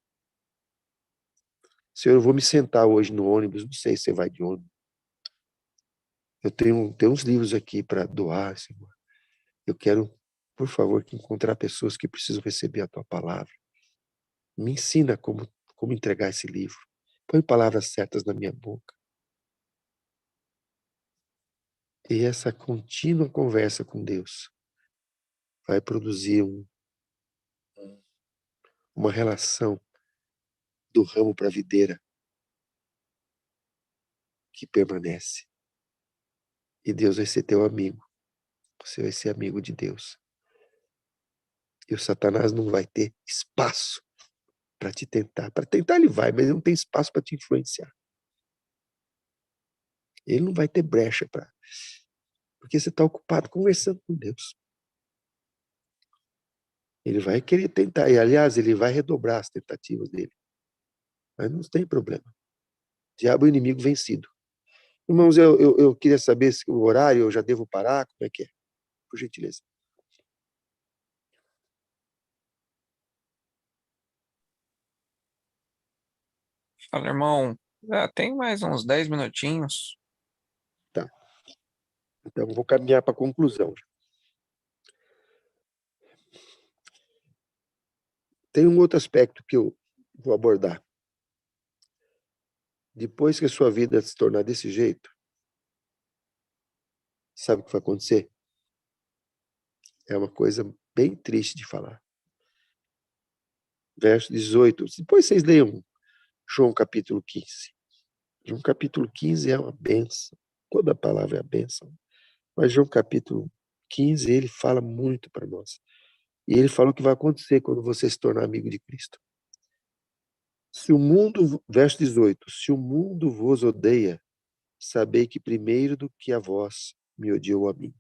Senhor, eu vou me sentar hoje no ônibus, não sei se você vai de ônibus. Eu tenho uns livros aqui para doar, Senhor. Eu quero, por favor, que encontrar pessoas que precisam receber a tua palavra. Me ensina como entregar esse livro. Põe palavras certas na minha boca. E essa contínua conversa com Deus vai produzir uma relação do ramo para a videira que permanece. E Deus vai ser teu amigo. Você vai ser amigo de Deus. E o Satanás não vai ter espaço para te tentar. Para tentar ele vai, mas ele não tem espaço para te influenciar. Ele não vai ter brecha para. Porque você está ocupado conversando com Deus. Ele vai querer tentar. E, aliás, ele vai redobrar as tentativas dele. Mas não tem problema. Diabo é o inimigo vencido. Irmãos, eu queria saber se o horário eu já devo parar. Como é que é? Por gentileza.
Fala, irmão. Tem mais uns 10 minutinhos.
Tá. Então, vou caminhar para a conclusão. Tem um outro aspecto que eu vou abordar. Depois que a sua vida se tornar desse jeito, sabe o que vai acontecer? É uma coisa bem triste de falar. Verso 18. Depois vocês leiam João capítulo 15. João capítulo 15 é uma bênção. Toda a palavra é a bênção. Mas João capítulo 15, ele fala muito para nós. E ele fala o que vai acontecer quando você se tornar amigo de Cristo. Se o mundo, verso 18, se o mundo vos odeia, sabei que primeiro do que a vós me odiou a mim.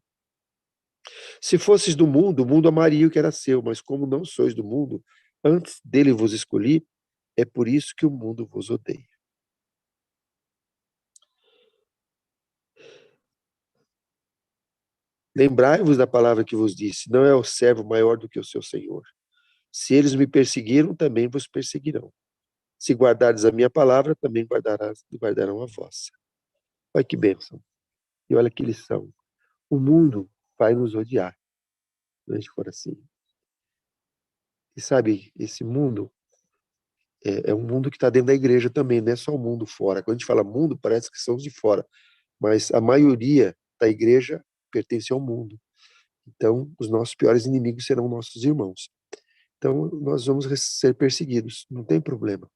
Se fosses do mundo, o mundo amaria o que era seu, mas como não sois do mundo, antes dele vos escolhi, é por isso que o mundo vos odeia. Lembrai-vos da palavra que vos disse, não é o servo maior do que o seu senhor. Se eles me perseguiram, também vos perseguirão. Se guardardes a minha palavra, também guardarão a vossa. Olha que bênção. E olha que lição. O mundo vai nos odiar, se a gente for assim. E sabe, esse mundo é um mundo que está dentro da igreja também, não é só o mundo fora. Quando a gente fala mundo, parece que são os de fora, mas a maioria da igreja pertence ao mundo. Então, os nossos piores inimigos serão nossos irmãos. Então, nós vamos ser perseguidos, não tem problema.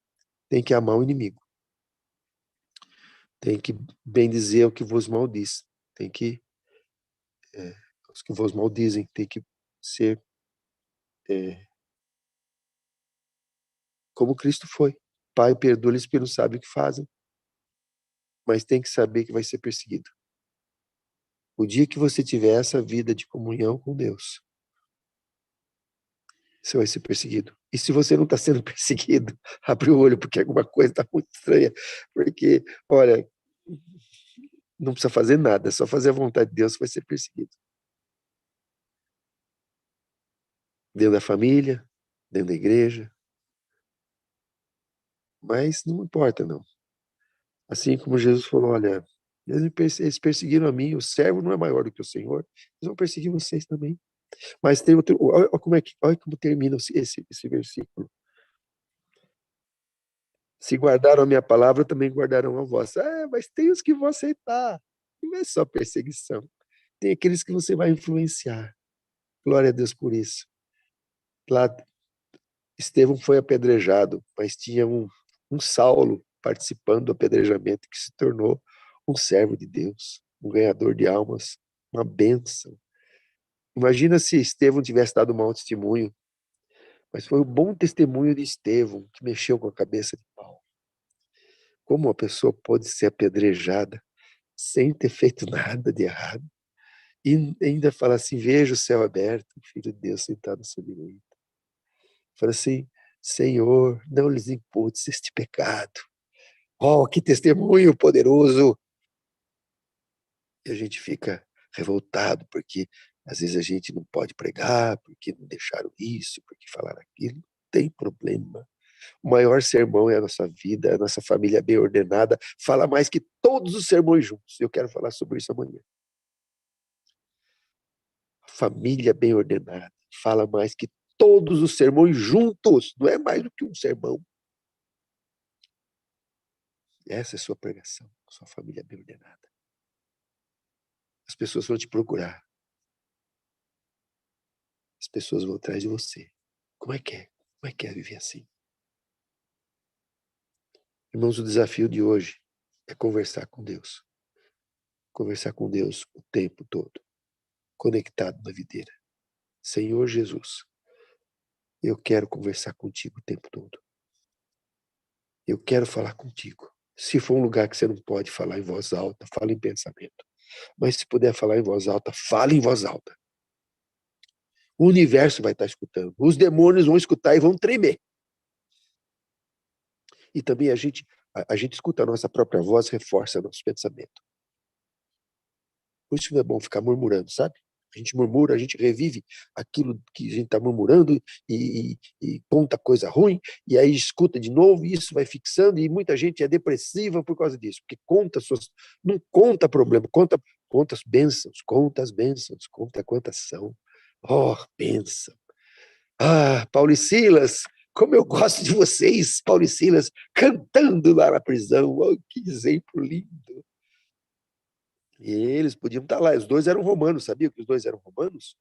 Tem que amar o inimigo. Tem que bem dizer o que vos maldiz. Tem que, os que vos maldizem, tem que ser como Cristo foi. Pai, perdoa-lhes porque não sabem o que fazem. Mas tem que saber que vai ser perseguido. O dia que você tiver essa vida de comunhão com Deus, você vai ser perseguido. E se você não está sendo perseguido, abre o olho, porque alguma coisa está muito estranha. Porque, olha, não precisa fazer nada, é só fazer a vontade de Deus que vai ser perseguido. Dentro da família, dentro da igreja. Mas não importa, não. Assim como Jesus falou, olha, eles perseguiram a mim, o servo não é maior do que o Senhor, eles vão perseguir vocês também. Mas tem outro, olha como termina esse versículo. Se guardaram a minha palavra, também guardarão a vossa. Mas tem os que vão aceitar. Não é só perseguição. Tem aqueles que você vai influenciar. Glória a Deus por isso. Lá, Estevão foi apedrejado, mas tinha um Saulo participando do apedrejamento que se tornou um servo de Deus, um ganhador de almas, uma bênção. Imagina se Estevão tivesse dado mau testemunho, mas foi o bom testemunho de Estevão que mexeu com a cabeça de Paulo. Como uma pessoa pode ser apedrejada sem ter feito nada de errado e ainda falar assim, veja o céu aberto, o Filho de Deus sentado à sua direita. Fala assim, Senhor, não lhes imputes este pecado. Oh, que testemunho poderoso! E a gente fica revoltado porque às vezes a gente não pode pregar, porque não deixaram isso, porque falaram aquilo. Não tem problema. O maior sermão é a nossa vida, a nossa família bem ordenada, fala mais que todos os sermões juntos. Eu quero falar sobre isso amanhã. A família bem ordenada fala mais que todos os sermões juntos, não é mais do que um sermão. Essa é a sua pregação, sua família bem ordenada. As pessoas vão te procurar. As pessoas vão atrás de você. Como é que é? Como é que é viver assim? Irmãos, o desafio de hoje é conversar com Deus. Conversar com Deus o tempo todo. Conectado na videira. Senhor Jesus, eu quero conversar contigo o tempo todo. Eu quero falar contigo. Se for um lugar que você não pode falar em voz alta, fala em pensamento. Mas se puder falar em voz alta, fale em voz alta. O universo vai estar escutando. Os demônios vão escutar e vão tremer. E também a gente escuta a nossa própria voz, reforça nosso pensamento. Por isso não é bom ficar murmurando, sabe? A gente murmura, a gente revive aquilo que a gente está murmurando e conta coisa ruim, e aí escuta de novo, e isso vai fixando, e muita gente é depressiva por causa disso, porque não conta problema, conta as bênçãos, conta quantas são. Oh, bênção. Paulo e Silas, como eu gosto de vocês, Paulo e Silas, cantando lá na prisão. Oh, que exemplo lindo. E eles podiam estar lá, os dois eram romanos, sabia que os dois eram romanos?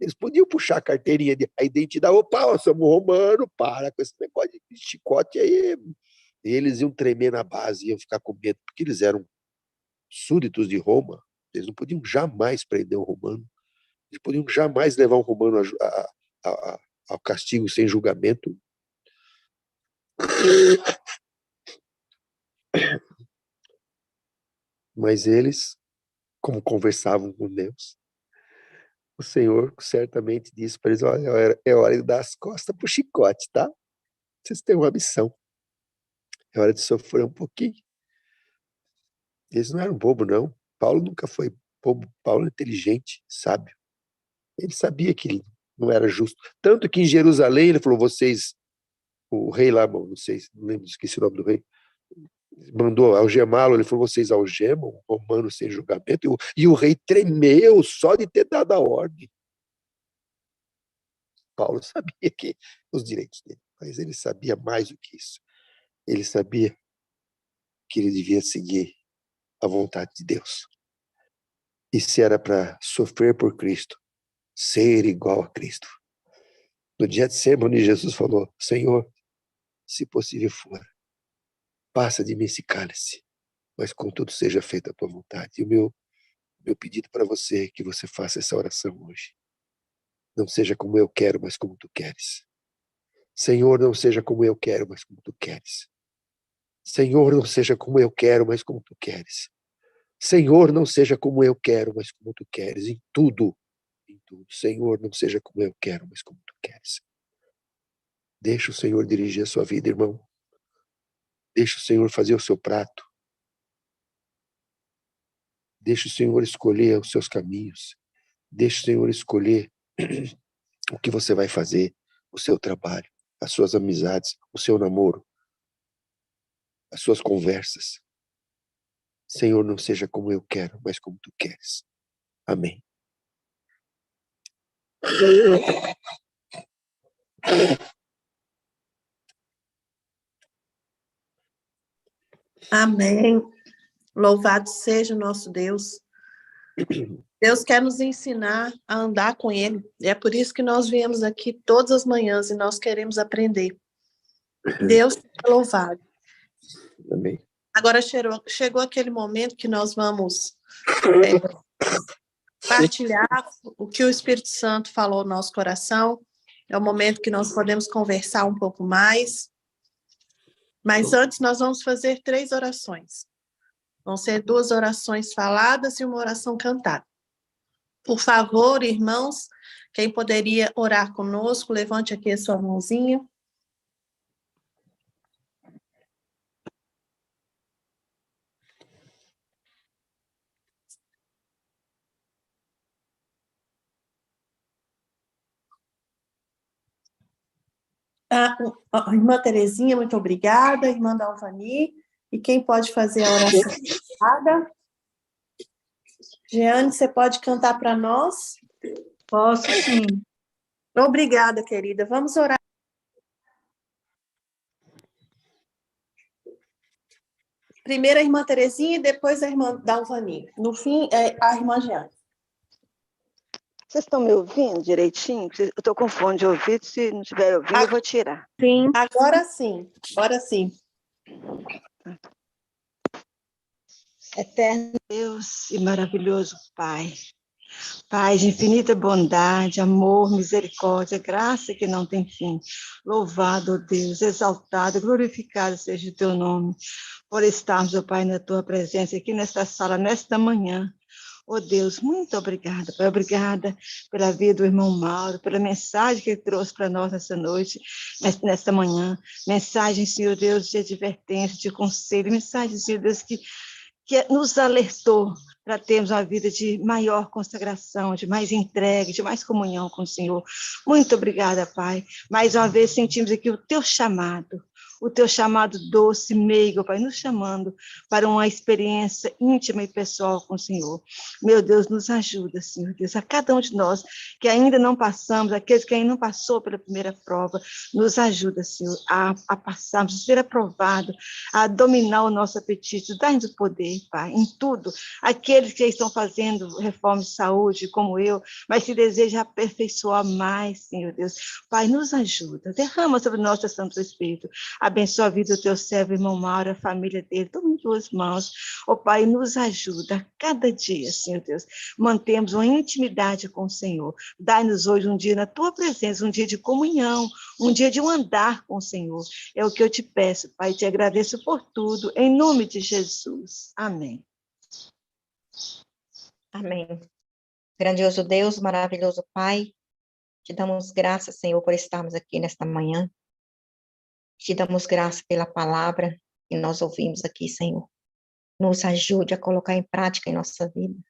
Eles podiam puxar a carteirinha, a identidade, opa, somos romanos, para com esse negócio de chicote aí. E eles iam tremer na base, iam ficar com medo, porque eles eram súditos de Roma, eles não podiam jamais prender um romano, eles podiam jamais levar um romano ao castigo sem julgamento. Mas eles, como conversavam com Deus, o Senhor certamente disse para eles, olha, é hora de dar as costas para o chicote, tá? Vocês têm uma missão. É hora de sofrer um pouquinho. Eles não eram bobos, não. Paulo nunca foi bobo. Paulo é inteligente, sábio. Ele sabia que ele não era justo. Tanto que em Jerusalém ele falou, vocês, o rei lá, não sei, não lembro, esqueci o nome do rei, mandou algemá-lo, ele falou, vocês algemam um romano sem julgamento? E o rei tremeu só de ter dado a ordem. Paulo sabia que os direitos dele, mas ele sabia mais do que isso. Ele sabia que ele devia seguir a vontade de Deus. E se era para sofrer por Cristo, ser igual a Cristo. No dia de Getsêmani, Jesus falou, Senhor, se possível for, passa de mim esse cálice, mas contudo seja feita a tua vontade. E o meu pedido para você é que você faça essa oração hoje. Não seja como eu quero, mas como tu queres. Senhor, não seja como eu quero, mas como tu queres. Senhor, não seja como eu quero, mas como tu queres. Senhor, não seja como eu quero, mas como tu queres. Em tudo. Senhor, não seja como eu quero, mas como tu queres. Deixa o Senhor dirigir a sua vida, irmão. Deixa o Senhor fazer o seu prato. Deixa o Senhor escolher os seus caminhos. Deixa o Senhor escolher o que você vai fazer, o seu trabalho, as suas amizades, o seu namoro, as suas conversas. Senhor, não seja como eu quero, mas como tu queres. Amém.
Amém. Louvado seja o nosso Deus. Deus quer nos ensinar a andar com Ele. E é por isso que nós viemos aqui todas as manhãs e nós queremos aprender. Deus é louvado.
Amém.
Agora chegou aquele momento que nós vamos partilhar o que o Espírito Santo falou no nosso coração. É o momento que nós podemos conversar um pouco mais. Mas antes nós vamos fazer 3 orações. Vão ser 2 orações faladas e uma oração cantada. Por favor, irmãos, quem poderia orar conosco, levante aqui a sua mãozinha. A irmã Terezinha, muito obrigada. Irmã Dalvani. E quem pode fazer a oração cantada? Jeane, você pode cantar para nós?
Posso sim.
Obrigada, querida. Vamos orar. Primeiro a irmã Terezinha e depois a irmã Dalvani. No fim, a irmã Jeane.
Vocês estão me ouvindo direitinho? Eu estou com fone de ouvido, se não estiver ouvindo, eu vou tirar.
Sim. Agora sim. Agora sim.
Eterno Deus e maravilhoso Pai. Pai de infinita bondade, amor, misericórdia, graça que não tem fim. Louvado, ó Deus, exaltado, glorificado seja o teu nome, por estarmos, ó Pai, na tua presença aqui nesta sala, nesta manhã. Ó Deus, muito obrigada, Pai, obrigada pela vida do irmão Mauro, pela mensagem que ele trouxe para nós nessa noite, nesta manhã. Mensagem, Senhor Deus, de advertência, de conselho, mensagem, Senhor Deus, que nos alertou para termos uma vida de maior consagração, de mais entrega, de mais comunhão com o Senhor. Muito obrigada, Pai. Mais uma vez sentimos aqui o teu chamado doce, meigo, Pai, nos chamando para uma experiência íntima e pessoal com o Senhor. Meu Deus, nos ajuda, Senhor Deus, a cada um de nós que ainda não passamos, aqueles que ainda não passou pela primeira prova, nos ajuda, Senhor, a passarmos, a ser aprovado, a dominar o nosso apetite, dá-nos o poder, Pai, em tudo. Aqueles que estão fazendo reforma de saúde, como eu, mas se desejam aperfeiçoar mais, Senhor Deus, Pai, nos ajuda, derrama sobre nós o Santo Espírito, abençoa a vida do teu servo, irmão Mauro, a família dele, toma em tuas mãos. Ó Pai, nos ajuda a cada dia, Senhor Deus. Mantemos uma intimidade com o Senhor. Dai-nos hoje um dia na tua presença, um dia de comunhão, um dia de um andar com o Senhor. É o que eu te peço, Pai, te agradeço por tudo, em nome de Jesus. Amém.
Amém. Grandioso Deus, maravilhoso Pai, te damos graças, Senhor, por estarmos aqui nesta manhã. Te damos graça pela palavra que nós ouvimos aqui, Senhor. Nos ajude a colocar em prática em nossa vida.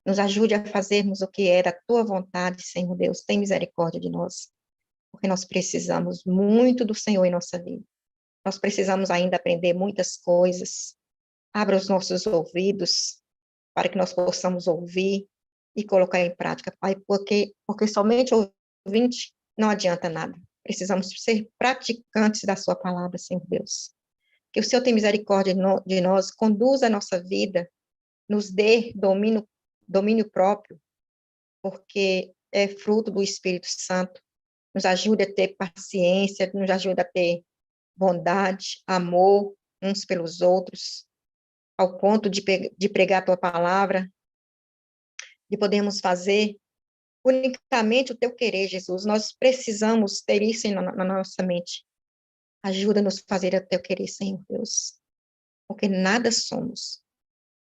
Nos ajude a fazermos o que é da tua vontade, Senhor Deus. Tem misericórdia de nós, porque nós precisamos muito do Senhor em nossa vida. Nós precisamos ainda aprender muitas coisas. Abra os nossos ouvidos para que nós possamos ouvir e colocar em prática, Pai, porque somente ouvinte não adianta nada. Precisamos ser praticantes da sua palavra, Senhor Deus. Que o Senhor tenha misericórdia de nós, conduza a nossa vida, nos dê domínio próprio, porque é fruto do Espírito Santo. Nos ajude a ter paciência, nos ajude a ter bondade, amor uns pelos outros, ao ponto de pregar a tua palavra, de podermos fazer unicamente o teu querer, Jesus. Nós precisamos ter isso na nossa mente. Ajuda-nos a fazer o teu querer, Senhor Deus, porque nada somos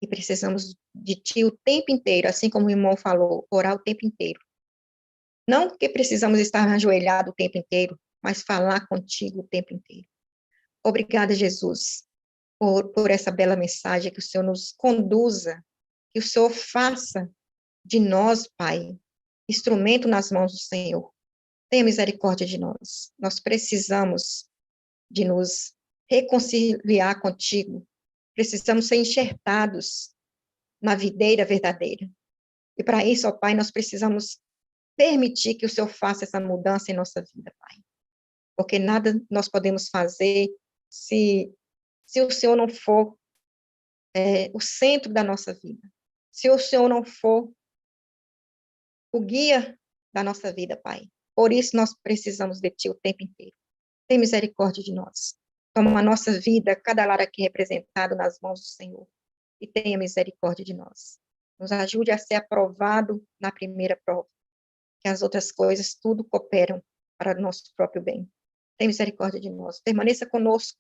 e precisamos de ti o tempo inteiro, assim como o irmão falou, orar o tempo inteiro. Não porque precisamos estar ajoelhados o tempo inteiro, mas falar contigo o tempo inteiro. Obrigada, Jesus, por essa bela mensagem, que o Senhor nos conduza, que o Senhor faça de nós, Pai, instrumento nas mãos do Senhor. Tenha misericórdia de nós. Nós precisamos de nos reconciliar contigo. Precisamos ser enxertados na videira verdadeira. E para isso, ó Pai, nós precisamos permitir que o Senhor faça essa mudança em nossa vida, Pai. Porque nada nós podemos fazer se o Senhor não for o centro da nossa vida. Se o Senhor não for o guia da nossa vida, Pai. Por isso nós precisamos de Ti o tempo inteiro. Tem misericórdia de nós. Toma a nossa vida, cada lar aqui representado nas mãos do Senhor. E tenha misericórdia de nós. Nos ajude a ser aprovado na primeira prova. Que as outras coisas tudo cooperam para o nosso próprio bem. Tem misericórdia de nós. Permaneça conosco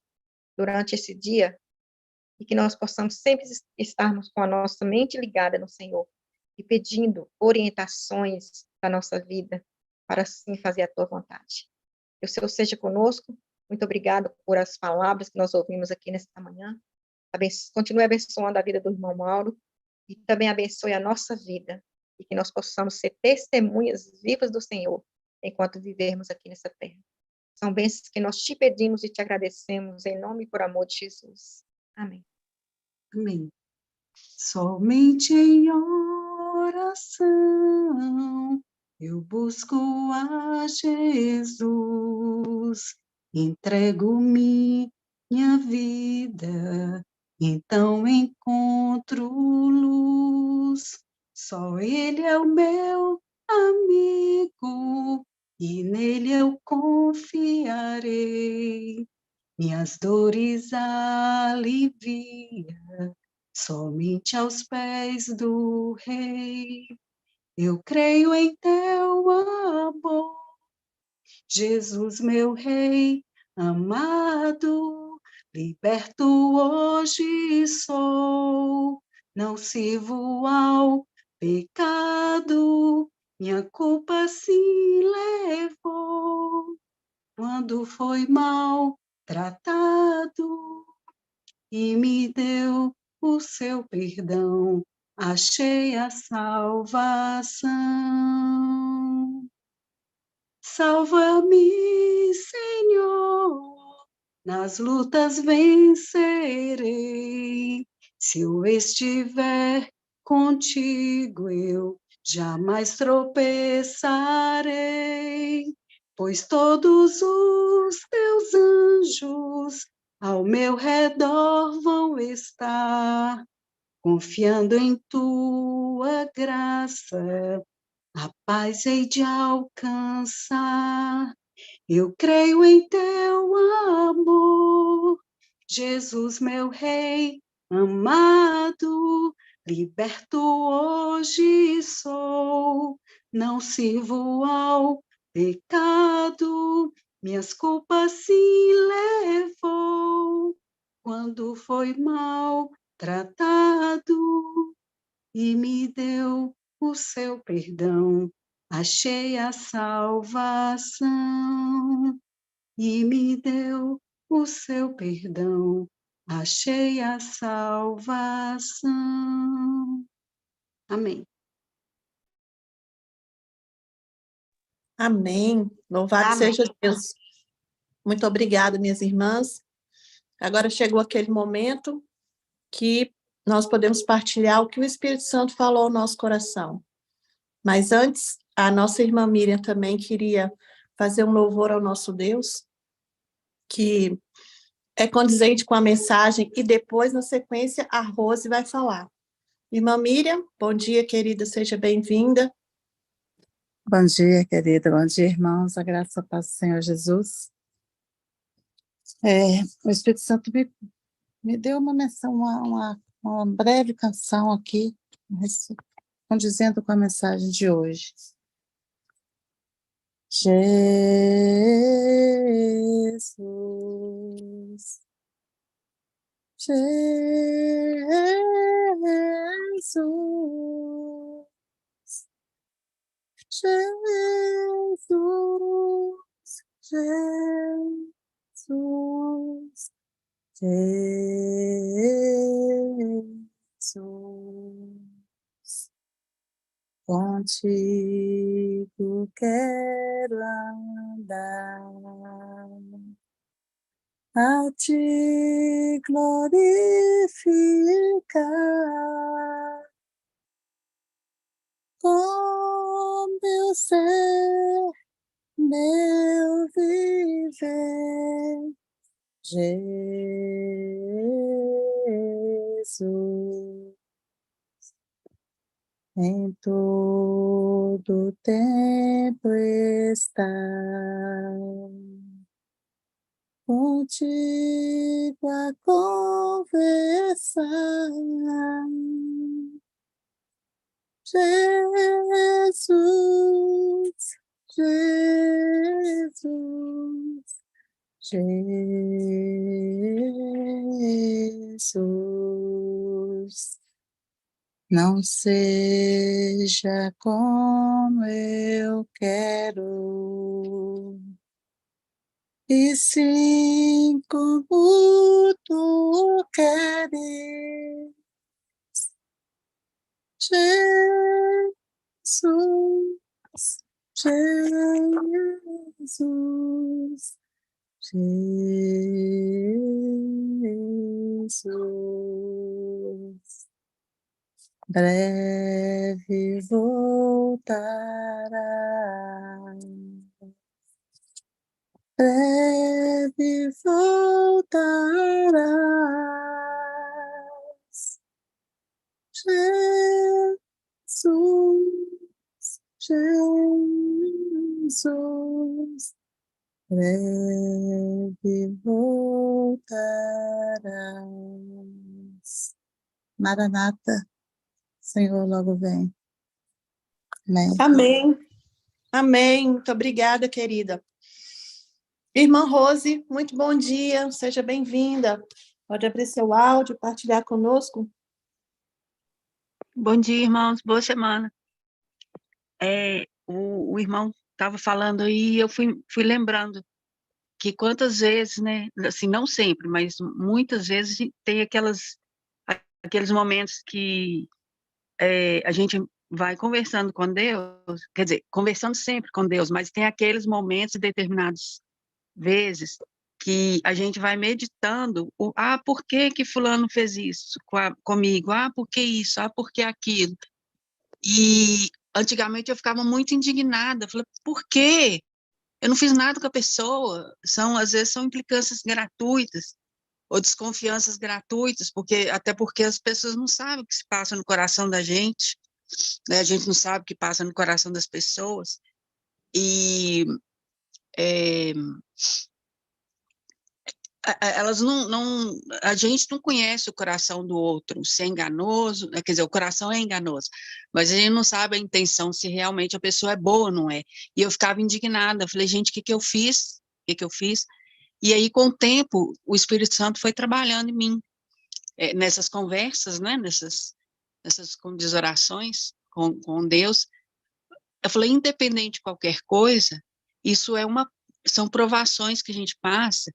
durante esse dia e que nós possamos sempre estarmos com a nossa mente ligada no Senhor e pedindo orientações da nossa vida para assim fazer a tua vontade. Que o Senhor seja conosco. Muito obrigado por as palavras que nós ouvimos aqui nesta manhã. Continue abençoando a vida do irmão Mauro e também abençoe a nossa vida e que nós possamos ser testemunhas vivas do Senhor enquanto vivermos aqui nessa terra. São bênçãos que nós te pedimos e te agradecemos em nome e por amor de Jesus. Amém.
Amém. Somente em oração eu busco a Jesus, entrego minha vida, então encontro luz. Só Ele é o meu amigo e nele eu confiarei. Minhas dores alivia somente aos pés do Rei. Eu creio em teu amor, Jesus, meu Rei amado, liberto hoje sou, não sirvo ao pecado, minha culpa se levou, quando foi mal tratado e me deu o seu perdão, achei a salvação. Salva-me, Senhor, nas lutas vencerei. Se eu estiver contigo, eu jamais tropeçarei, pois todos os teus anjos ao meu redor vão estar, confiando em tua graça, a paz hei de alcançar. Eu creio em teu amor, Jesus, meu Rei amado, liberto hoje sou, não sirvo ao pecado, minhas culpas se levou, quando foi mal tratado e me deu o seu perdão, achei a salvação e me deu o seu perdão, achei a salvação. Amém.
Amém. Louvado
Amém.
seja Deus. Muito obrigada, minhas irmãs. Agora chegou aquele momento que nós podemos partilhar o que o Espírito Santo falou ao nosso coração. Mas antes, a nossa irmã Miriam também queria fazer um louvor ao nosso Deus, que é condizente com a mensagem, e depois, na sequência, a Rose vai falar. Irmã Miriam, bom dia, querida, seja bem-vinda.
Bom dia, querida, bom dia, irmãos, a graça e a paz do Senhor Jesus. O Espírito Santo me deu uma menção, uma breve canção aqui, condizendo com a mensagem de hoje. Jesus, Jesus, Jesus, Jesus, Jesus, contigo quero andar, a te glorificar, com meu ser, meu viver, Jesus, em todo tempo está, contigo a conversar, Jesus, Jesus, Jesus, não seja como eu quero, e sim como tu queres, Jesus, Jesus, Jesus, breve voltará, breve voltarás, Jesus, Jesus, breve voltarás. Maranata, Senhor logo vem. Amém.
Amém. Amém. Muito obrigada, querida. Irmã Rose, muito bom dia, seja bem-vinda. Pode abrir seu áudio, partilhar conosco.
Bom dia, irmãos, boa semana. O irmão estava falando aí, e eu fui lembrando que quantas vezes, né, assim, não sempre, mas muitas vezes tem aqueles momentos que a gente vai conversando com Deus, quer dizer, conversando sempre com Deus, mas tem aqueles momentos, determinadas vezes, que a gente vai meditando, por que que fulano fez isso comigo? Por que isso? Por que aquilo? E antigamente eu ficava muito indignada, falei, por quê? Eu não fiz nada com a pessoa, às vezes são implicâncias gratuitas, ou desconfianças gratuitas, até porque as pessoas não sabem o que se passa no coração da gente, né? A gente não sabe o que passa no coração das pessoas, e elas a gente não conhece o coração do outro, se é enganoso, né? Quer dizer, o coração é enganoso, mas a gente não sabe a intenção, se realmente a pessoa é boa ou não é. E eu ficava indignada, falei, gente, o que que eu fiz? O que que eu fiz? E aí, com o tempo, o Espírito Santo foi trabalhando em mim, nessas conversas, né? Nessas orações com Deus. Eu falei, independente de qualquer coisa, são provações que a gente passa,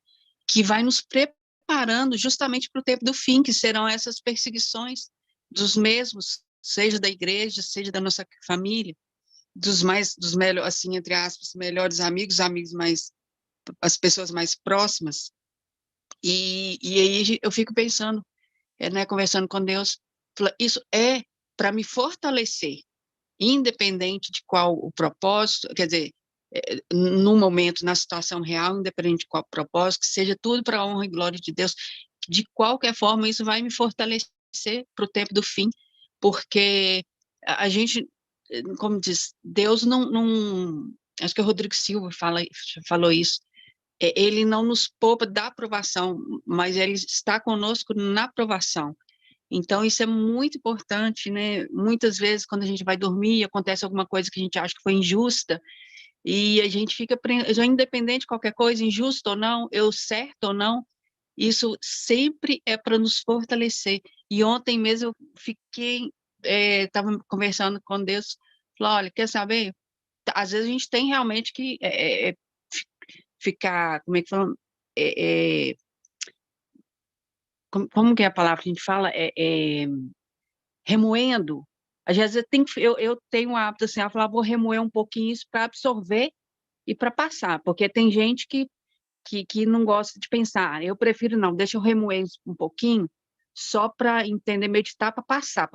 que vai nos preparando justamente para o tempo do fim, que serão essas perseguições dos mesmos, seja da igreja, seja da nossa família, dos melhores, assim, entre aspas, melhores amigos mais, as pessoas mais próximas. E aí eu fico pensando, né, conversando com Deus, isso é para me fortalecer, independente de qual o propósito, quer dizer, no momento, na situação real, independente de qual propósito, que seja tudo para a honra e glória de Deus, de qualquer forma, isso vai me fortalecer para o tempo do fim, porque a gente, como diz, Deus não, acho que o Rodrigo Silva falou isso, ele não nos poupa da aprovação, mas ele está conosco na aprovação. Então, isso é muito importante, né? Muitas vezes, quando a gente vai dormir, acontece alguma coisa que a gente acha que foi injusta, e a gente fica, independente de qualquer coisa, injusto ou não, eu certo ou não, isso sempre é para nos fortalecer. E ontem mesmo eu fiquei, estava conversando com Deus, falei, olha, quer saber? Às vezes a gente tem realmente que ficar, como é que fala? Como que é a palavra que a gente fala? Remoendo. Às vezes eu tenho um hábito assim, eu falar, vou remoer um pouquinho isso para absorver e para passar, porque tem gente que não gosta de pensar. Eu prefiro não, deixa eu remoer isso um pouquinho, só para entender, meditar, para passar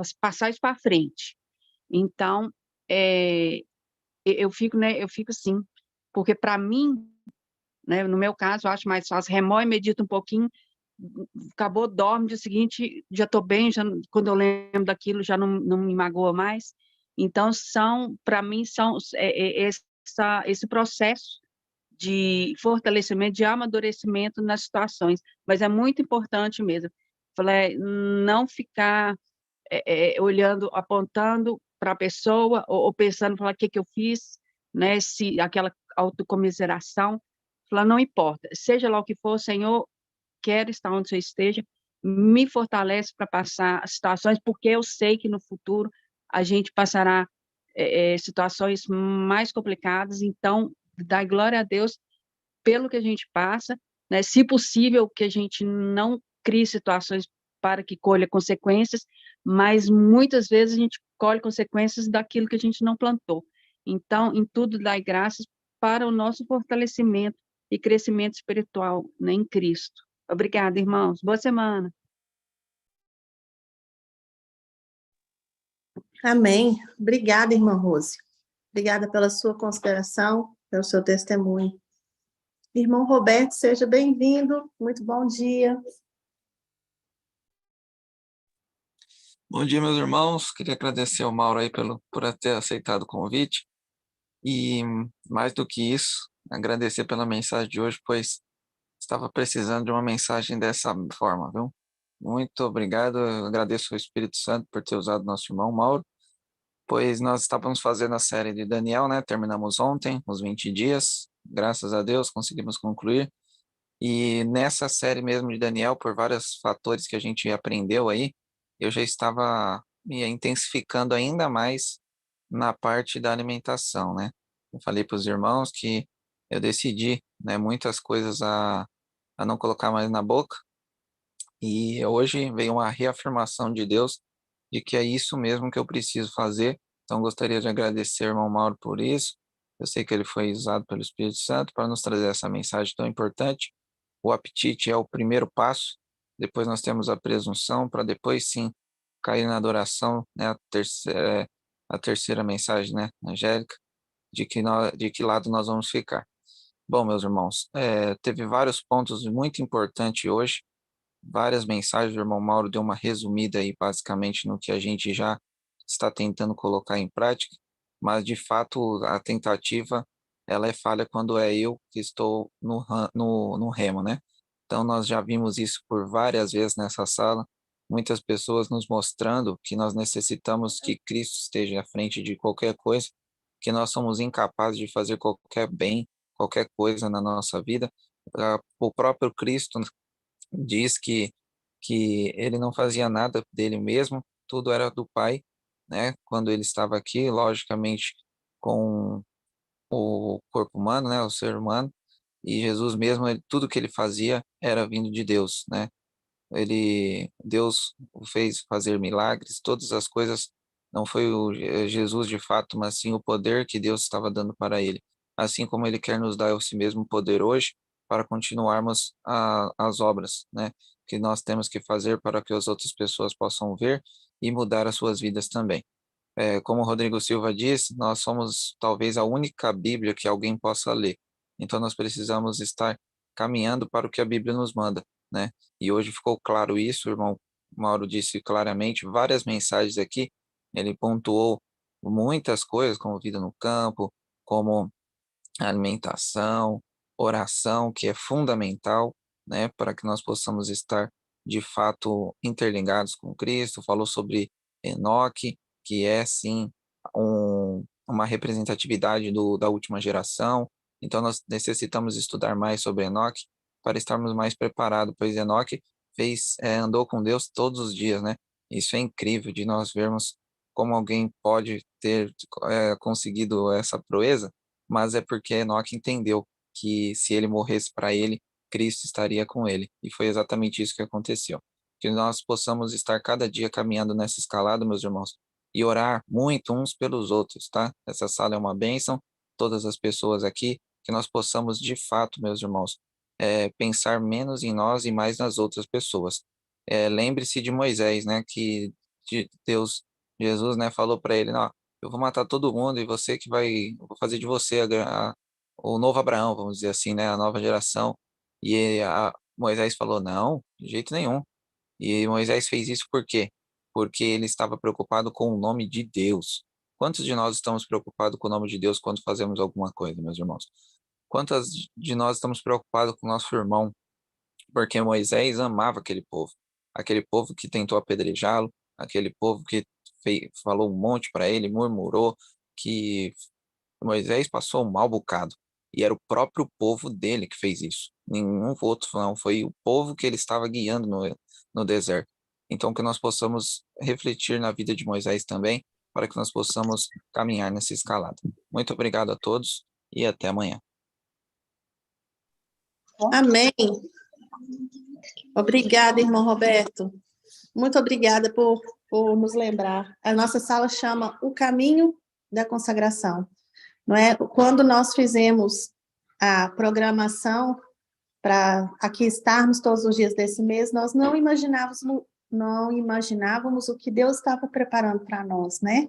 isso para frente. Então, eu fico, né, eu fico assim, porque para mim, né, no meu caso, eu acho mais fácil, remoe, medita um pouquinho, acabou, dorme, dia seguinte, já estou bem, já, quando eu lembro daquilo, já não me magoa mais. Então, para mim, esse processo de fortalecimento, de amadurecimento nas situações, mas é muito importante mesmo. Falei, não ficar olhando, apontando para a pessoa, ou pensando, falar, o que eu fiz, né, se aquela autocomiseração, falar, não importa, seja lá o que for, Senhor, quero estar onde você esteja, me fortalece para passar as situações, porque eu sei que no futuro a gente passará situações mais complicadas, então, dá glória a Deus pelo que a gente passa, né? Se possível, que a gente não crie situações para que colha consequências, mas muitas vezes a gente colhe consequências daquilo que a gente não plantou. Então, em tudo, dai graças para o nosso fortalecimento e crescimento espiritual, né, em Cristo. Obrigada, irmãos. Boa semana.
Amém. Obrigada, irmã Rose. Obrigada pela sua consideração, pelo seu testemunho. Irmão Roberto, seja bem-vindo. Muito bom dia.
Bom dia, meus irmãos. Queria agradecer ao Mauro aí por ter aceitado o convite. E, mais do que isso, agradecer pela mensagem de hoje, pois estava precisando de uma mensagem dessa forma, viu? Muito obrigado. Eu agradeço ao Espírito Santo por ter usado nosso irmão Mauro, pois nós estávamos fazendo a série de Daniel, né? Terminamos ontem, os 20 dias. Graças a Deus, conseguimos concluir. E nessa série mesmo de Daniel, por vários fatores que a gente aprendeu aí, eu já estava me intensificando ainda mais na parte da alimentação, né? Eu falei para os irmãos que eu decidi, né, muitas coisas a não colocar mais na boca, e hoje veio uma reafirmação de Deus de que é isso mesmo que eu preciso fazer. Então, gostaria de agradecer ao irmão Mauro por isso. Eu sei que ele foi usado pelo Espírito Santo para nos trazer essa mensagem tão importante. O apetite é o primeiro passo, depois nós temos a presunção, para depois sim cair na adoração, né? A terceira mensagem, né, Angélica, de que lado nós vamos ficar. Bom, meus irmãos, teve vários pontos muito importantes hoje, várias mensagens, o irmão Mauro deu uma resumida aí basicamente no que a gente já está tentando colocar em prática, mas de fato a tentativa ela é falha quando é eu que estou no remo, né? Então nós já vimos isso por várias vezes nessa sala, muitas pessoas nos mostrando que nós necessitamos que Cristo esteja à frente de qualquer coisa, que nós somos incapazes de fazer qualquer bem, qualquer coisa na nossa vida. O próprio Cristo diz que ele não fazia nada dele mesmo, tudo era do Pai, né? Quando ele estava aqui, logicamente, com o corpo humano, né? O ser humano, e Jesus mesmo, tudo que ele fazia era vindo de Deus, né? Deus o fez fazer milagres, todas as coisas, não foi Jesus de fato, mas sim o poder que Deus estava dando para ele. Assim como ele quer nos dar esse mesmo poder hoje, para continuarmos as obras, né, que nós temos que fazer para que as outras pessoas possam ver e mudar as suas vidas também. Como o Rodrigo Silva disse, nós somos talvez a única Bíblia que alguém possa ler. Então nós precisamos estar caminhando para o que a Bíblia nos manda, né? E hoje ficou claro isso, o irmão Mauro disse claramente, várias mensagens aqui, ele pontuou muitas coisas, como vida no campo, como alimentação, oração, que é fundamental, né, para que nós possamos estar de fato interligados com Cristo. Falou sobre Enoque, que é sim uma representatividade da última geração. Então nós necessitamos estudar mais sobre Enoque para estarmos mais preparados, pois Enoque andou com Deus todos os dias, né? Isso é incrível de nós vermos como alguém pode ter conseguido essa proeza, mas é porque Enoque entendeu que se ele morresse para ele, Cristo estaria com ele. E foi exatamente isso que aconteceu. Que nós possamos estar cada dia caminhando nessa escalada, meus irmãos, e orar muito uns pelos outros, tá? Essa sala é uma bênção, todas as pessoas aqui, que nós possamos de fato, meus irmãos, pensar menos em nós e mais nas outras pessoas. Lembre-se de Moisés, né? Que Deus, Jesus, né, falou para ele, não, eu vou matar todo mundo e você que eu vou fazer de você o novo Abraão, vamos dizer assim, né, a nova geração. E Moisés falou, não, de jeito nenhum. E Moisés fez isso por quê? Porque ele estava preocupado com o nome de Deus. Quantos de nós estamos preocupados com o nome de Deus quando fazemos alguma coisa, meus irmãos? Quantas de nós estamos preocupados com o nosso irmão? Porque Moisés amava aquele povo que tentou apedrejá-lo, aquele povo que falou um monte para ele, murmurou, que Moisés passou um mau bocado. E era o próprio povo dele que fez isso. Nenhum outro não, foi o povo que ele estava guiando no deserto. Então, que nós possamos refletir na vida de Moisés também, para que nós possamos caminhar nessa escalada. Muito obrigado a todos e até amanhã.
Amém. Obrigada, irmão Roberto. Muito obrigada por nos lembrar. A nossa sala chama O Caminho da Consagração. Não é? Quando nós fizemos a programação para aqui estarmos todos os dias desse mês, nós não imaginávamos o que Deus estava preparando para nós, né?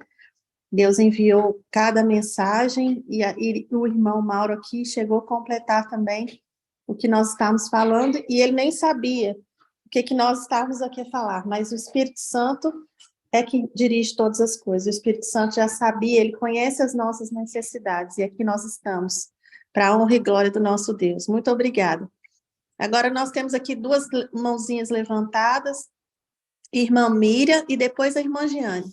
Deus enviou cada mensagem e o irmão Mauro aqui chegou a completar também o que nós estávamos falando, e ele nem sabia o que nós estávamos aqui a falar, mas o Espírito Santo é que dirige todas as coisas. O Espírito Santo já sabia, ele conhece as nossas necessidades, e aqui nós estamos, para a honra e glória do nosso Deus. Muito obrigada. Agora nós temos aqui duas mãozinhas levantadas, irmã Miriam e depois a irmã Giane.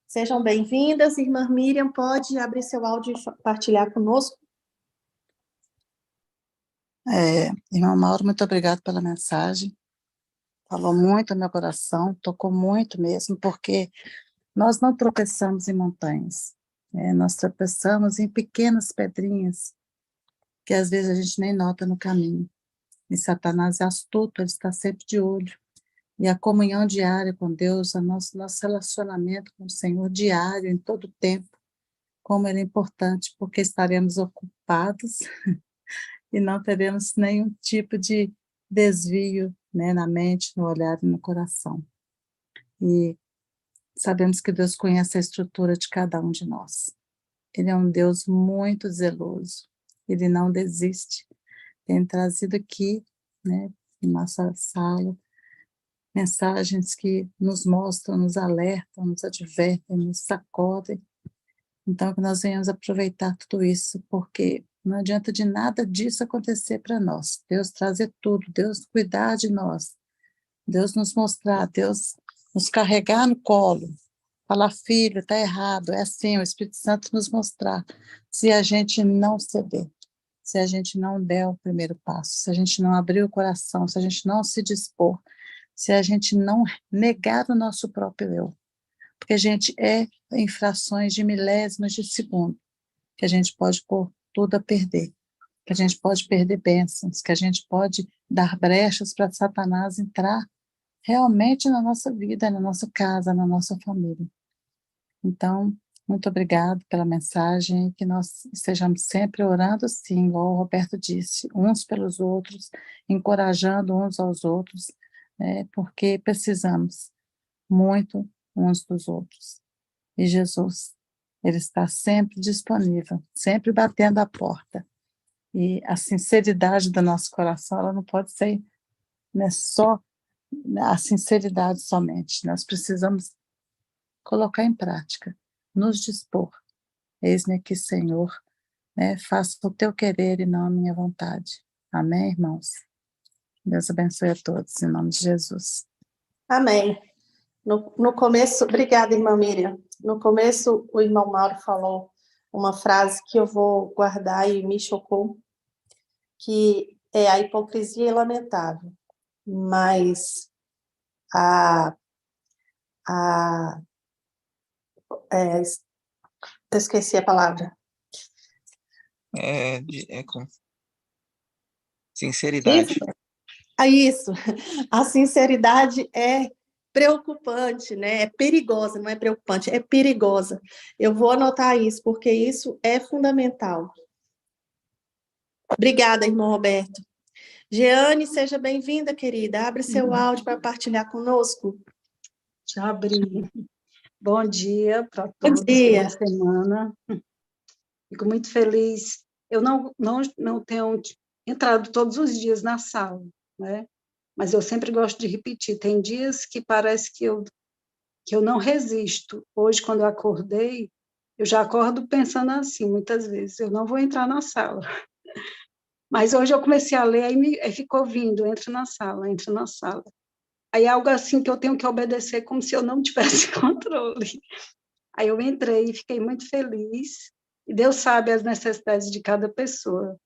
Sejam bem-vindas. Irmã Miriam, pode abrir seu áudio e partilhar conosco?
Irmão Mauro, muito obrigado pela mensagem. Falou muito ao meu coração, tocou muito mesmo, porque nós não tropeçamos em montanhas, né? Nós tropeçamos em pequenas pedrinhas, que às vezes a gente nem nota no caminho. E Satanás é astuto, ele está sempre de olho. E a comunhão diária com Deus, nosso relacionamento com o Senhor diário, em todo o tempo, como ele é importante, porque estaremos ocupados e não teremos nenhum tipo de desvio, né, na mente, no olhar e no coração. E sabemos que Deus conhece a estrutura de cada um de nós. Ele é um Deus muito zeloso, ele não desiste. Tem trazido aqui, né, em nossa sala, mensagens que nos mostram, nos alertam, nos advertem, nos sacodem. Então, que nós venhamos aproveitar tudo isso, porque não adianta de nada disso acontecer para nós. Deus trazer tudo, Deus cuidar de nós, Deus nos mostrar, Deus nos carregar no colo, falar, filho, está errado, é assim, o Espírito Santo nos mostrar, se a gente não ceder, se a gente não der o primeiro passo, se a gente não abrir o coração, se a gente não se dispor, se a gente não negar o nosso próprio eu, porque a gente é em frações de milésimas de segundo, que a gente pode pôr tudo a perder, que a gente pode perder bênçãos, que a gente pode dar brechas para Satanás entrar realmente na nossa vida, na nossa casa, na nossa família. Então, Muito obrigado pela mensagem, que nós estejamos sempre orando, sim, igual o Roberto disse, uns pelos outros, encorajando uns aos outros, porque precisamos muito uns dos outros. E Jesus, Ele está sempre disponível, sempre batendo a porta. E a sinceridade do nosso coração, ela não pode ser, né, só a sinceridade somente. Nós precisamos colocar em prática, nos dispor. Eis-me aqui, Senhor, né, faça o teu querer e não a minha vontade. Amém, irmãos? Deus abençoe a todos, em nome de Jesus.
Amém. No começo, obrigada, irmã Miriam. No começo, o irmão Mauro falou uma frase que eu vou guardar e me chocou, que é: a hipocrisia é lamentável, mas eu esqueci a palavra.
Com sinceridade.
Isso. A sinceridade é preocupante, né? É perigosa, não é preocupante, é perigosa. Eu vou anotar isso, porque isso é fundamental. Obrigada, irmão Roberto. Jeane, seja bem-vinda, querida. Abre seu áudio para partilhar conosco.
Já abri. Bom dia para
Bom
todos,
dia.
boa semana. Fico muito feliz. Eu não tenho entrado todos os dias na sala, né? Mas eu sempre gosto de repetir. Tem dias que parece que eu não resisto. Hoje, quando eu acordei, eu já acordo pensando assim, muitas vezes, eu não vou entrar na sala. Mas hoje eu comecei a ler, aí ficou vindo, entra na sala, entra na sala. Aí é algo assim que eu tenho que obedecer como se eu não tivesse controle. Aí eu entrei e fiquei muito feliz, e Deus sabe as necessidades de cada pessoa.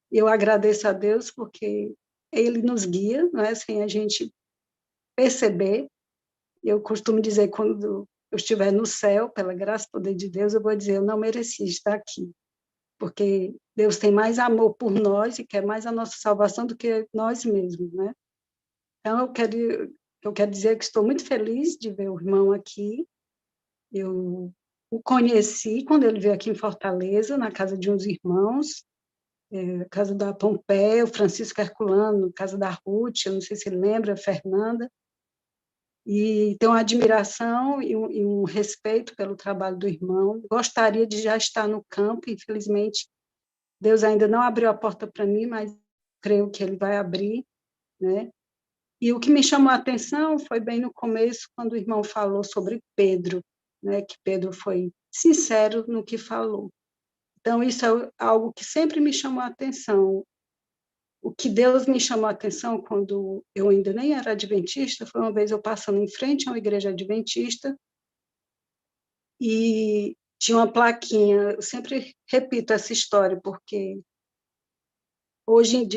E eu agradeço a Deus porque Ele nos guia, não é? Sem a gente perceber. Eu costumo dizer, quando eu estiver no céu, pela graça e poder de Deus, eu vou dizer, eu não mereci estar aqui, porque Deus tem mais amor por nós e quer mais a nossa salvação do que nós mesmos, né? Então, eu quero dizer que estou muito feliz de ver o irmão aqui. Eu o conheci quando ele veio aqui em Fortaleza, na casa de uns irmãos, casa da Pompeia, o Francisco Herculano, casa da Ruth, eu não sei se ele lembra, a Fernanda, e tenho uma admiração e um respeito pelo trabalho do irmão. Gostaria de já estar no campo, infelizmente, Deus ainda não abriu a porta para mim, mas creio que Ele vai abrir, né? E o que me chamou a atenção foi bem no começo, quando o irmão falou sobre Pedro, né? Que Pedro foi sincero no que falou. Então, isso é algo que sempre me chamou a atenção. O que Deus me chamou a atenção quando eu ainda nem era adventista, foi uma vez eu passando em frente a uma igreja adventista e tinha uma plaquinha, eu sempre repito essa história, porque hoje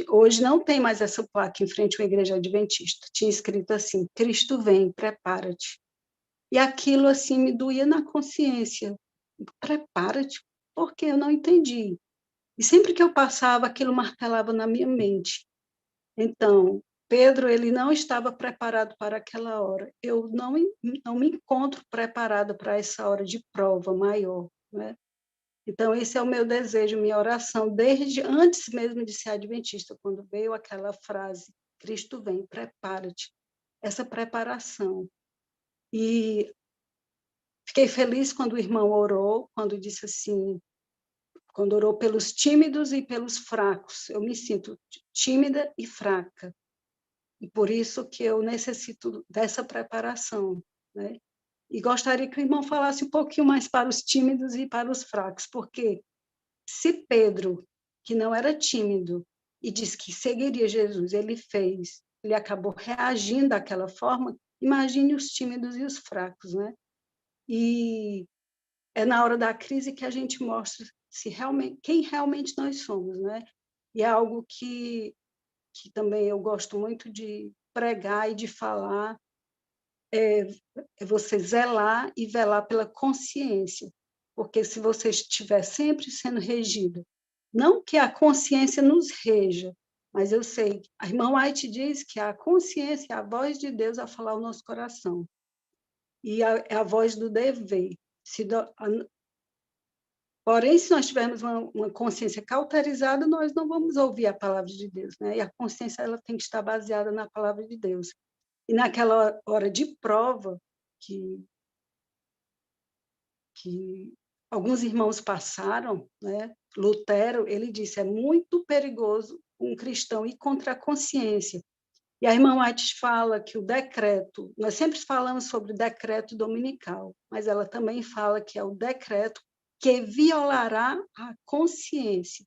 não tem mais essa placa em frente a uma igreja adventista, tinha escrito assim, Cristo vem, prepara-te. E aquilo assim me doía na consciência, prepara-te, porque eu não entendi. E sempre que eu passava, aquilo martelava na minha mente. Então, Pedro, ele não estava preparado para aquela hora. Eu não me encontro preparada para essa hora de prova maior, né? Então, esse é o meu desejo, minha oração, desde antes mesmo de ser adventista, quando veio aquela frase, Cristo vem, prepara-te. Essa preparação. E fiquei feliz quando o irmão orou, quando disse assim, quando orou pelos tímidos e pelos fracos. Eu me sinto tímida e fraca. E por isso que eu necessito dessa preparação, né? E gostaria que o irmão falasse um pouquinho mais para os tímidos e para os fracos, porque se Pedro, que não era tímido e disse que seguiria Jesus, ele acabou reagindo daquela forma, imagine os tímidos e os fracos, né? E é na hora da crise que a gente mostra quem realmente nós somos, né? E é algo que também eu gosto muito de pregar e de falar, é você zelar e velar pela consciência, porque se você estiver sempre sendo regido, não que a consciência nos reja, mas eu sei, a irmã White diz que a consciência é a voz de Deus a falar o nosso coração, e é a voz do dever. Porém, se nós tivermos uma consciência cauterizada, nós não vamos ouvir a palavra de Deus, né? E a consciência ela tem que estar baseada na palavra de Deus. E naquela hora de prova que alguns irmãos passaram, né? Lutero, ele disse, é muito perigoso um cristão ir contra a consciência. E a irmã White fala que o decreto, nós sempre falamos sobre o decreto dominical, mas ela também fala que é o decreto que violará a consciência.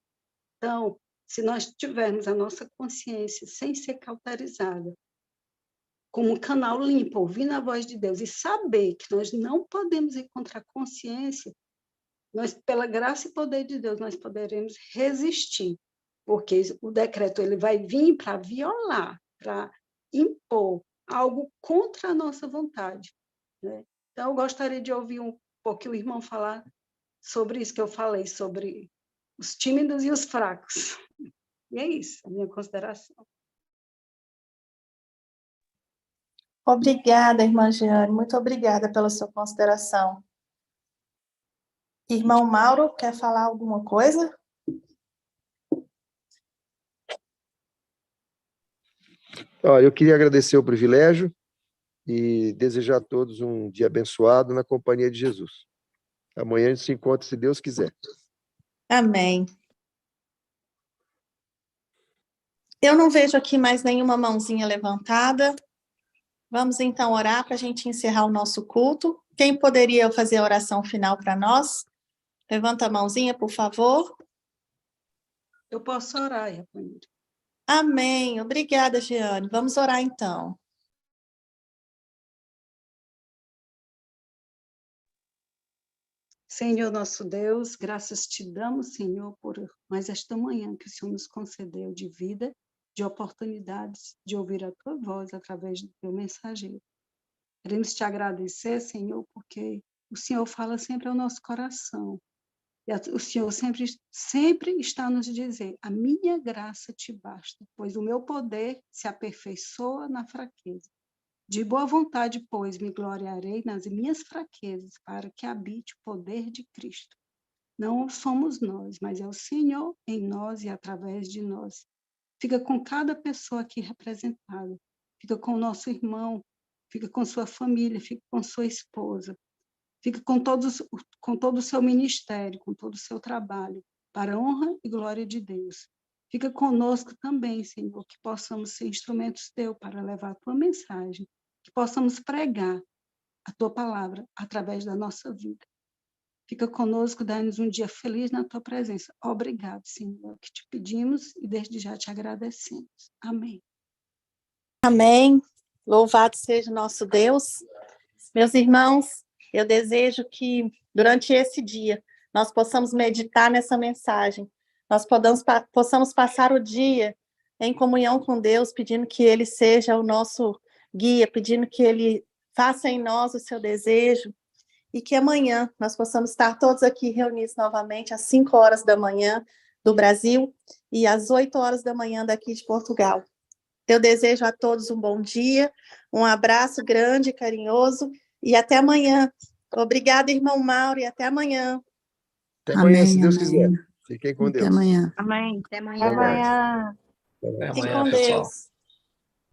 Então, se nós tivermos a nossa consciência sem ser cauterizada, como um canal limpo, ouvindo a voz de Deus e saber que nós não podemos ir contra a consciência, nós, pela graça e poder de Deus, nós poderemos resistir, porque o decreto ele vai vir para violar, para impor algo contra a nossa vontade, né? Então, eu gostaria de ouvir um pouquinho o irmão falar sobre isso que eu falei, sobre os tímidos e os fracos. E é isso, a minha consideração.
Obrigada, irmã Jeane, muito obrigada pela sua consideração. Irmão Mauro, quer falar alguma coisa?
Olha, eu queria agradecer o privilégio e desejar a todos um dia abençoado na companhia de Jesus. Amanhã a gente se encontra, se Deus quiser.
Amém. Eu não vejo aqui mais nenhuma mãozinha levantada. Vamos então orar para a gente encerrar o nosso culto. Quem poderia fazer a oração final para nós? Levanta a mãozinha, por favor.
Eu posso orar, Iaponir.
Amém. Obrigada, Jeane. Vamos orar então.
Senhor nosso Deus, graças te damos, Senhor, por mais esta manhã que o Senhor nos concedeu de vida, de oportunidades de ouvir a tua voz através do teu mensageiro. Queremos te agradecer, Senhor, porque o Senhor fala sempre ao nosso coração. E o Senhor sempre está nos dizer, a minha graça te basta, pois o meu poder se aperfeiçoa na fraqueza. De boa vontade, pois, me gloriarei nas minhas fraquezas, para que habite o poder de Cristo. Não somos nós, mas é o Senhor em nós e através de nós. Fica com cada pessoa aqui representada. Fica com o nosso irmão, fica com sua família, fica com sua esposa. Fica com todo o seu ministério, com todo o seu trabalho, para a honra e glória de Deus. Fica conosco também, Senhor, que possamos ser instrumentos teus para levar a tua mensagem, que possamos pregar a tua palavra através da nossa vida. Fica conosco, dá-nos um dia feliz na tua presença. Obrigado, Senhor, que te pedimos e desde já te agradecemos. Amém.
Amém. Louvado seja o nosso Deus. Meus irmãos, eu desejo que durante esse dia nós possamos meditar nessa mensagem, nós possamos passar o dia em comunhão com Deus, pedindo que Ele seja o nosso guia, pedindo que Ele faça em nós o seu desejo, e que amanhã nós possamos estar todos aqui reunidos novamente às 5 horas da manhã do Brasil e às 8 horas da manhã daqui de Portugal. Eu desejo a todos um bom dia, um abraço grande e carinhoso, e até amanhã. Obrigada, irmão Mauro, e até amanhã.
Até amanhã, se Deus
amém.
quiser. Fiquem com
Até
Deus.
amanhã.
Amém.
Até
Até mais.
amanhã.
Até mais.
Até
Fiquem
amanhã,
com
pessoal.
Deus.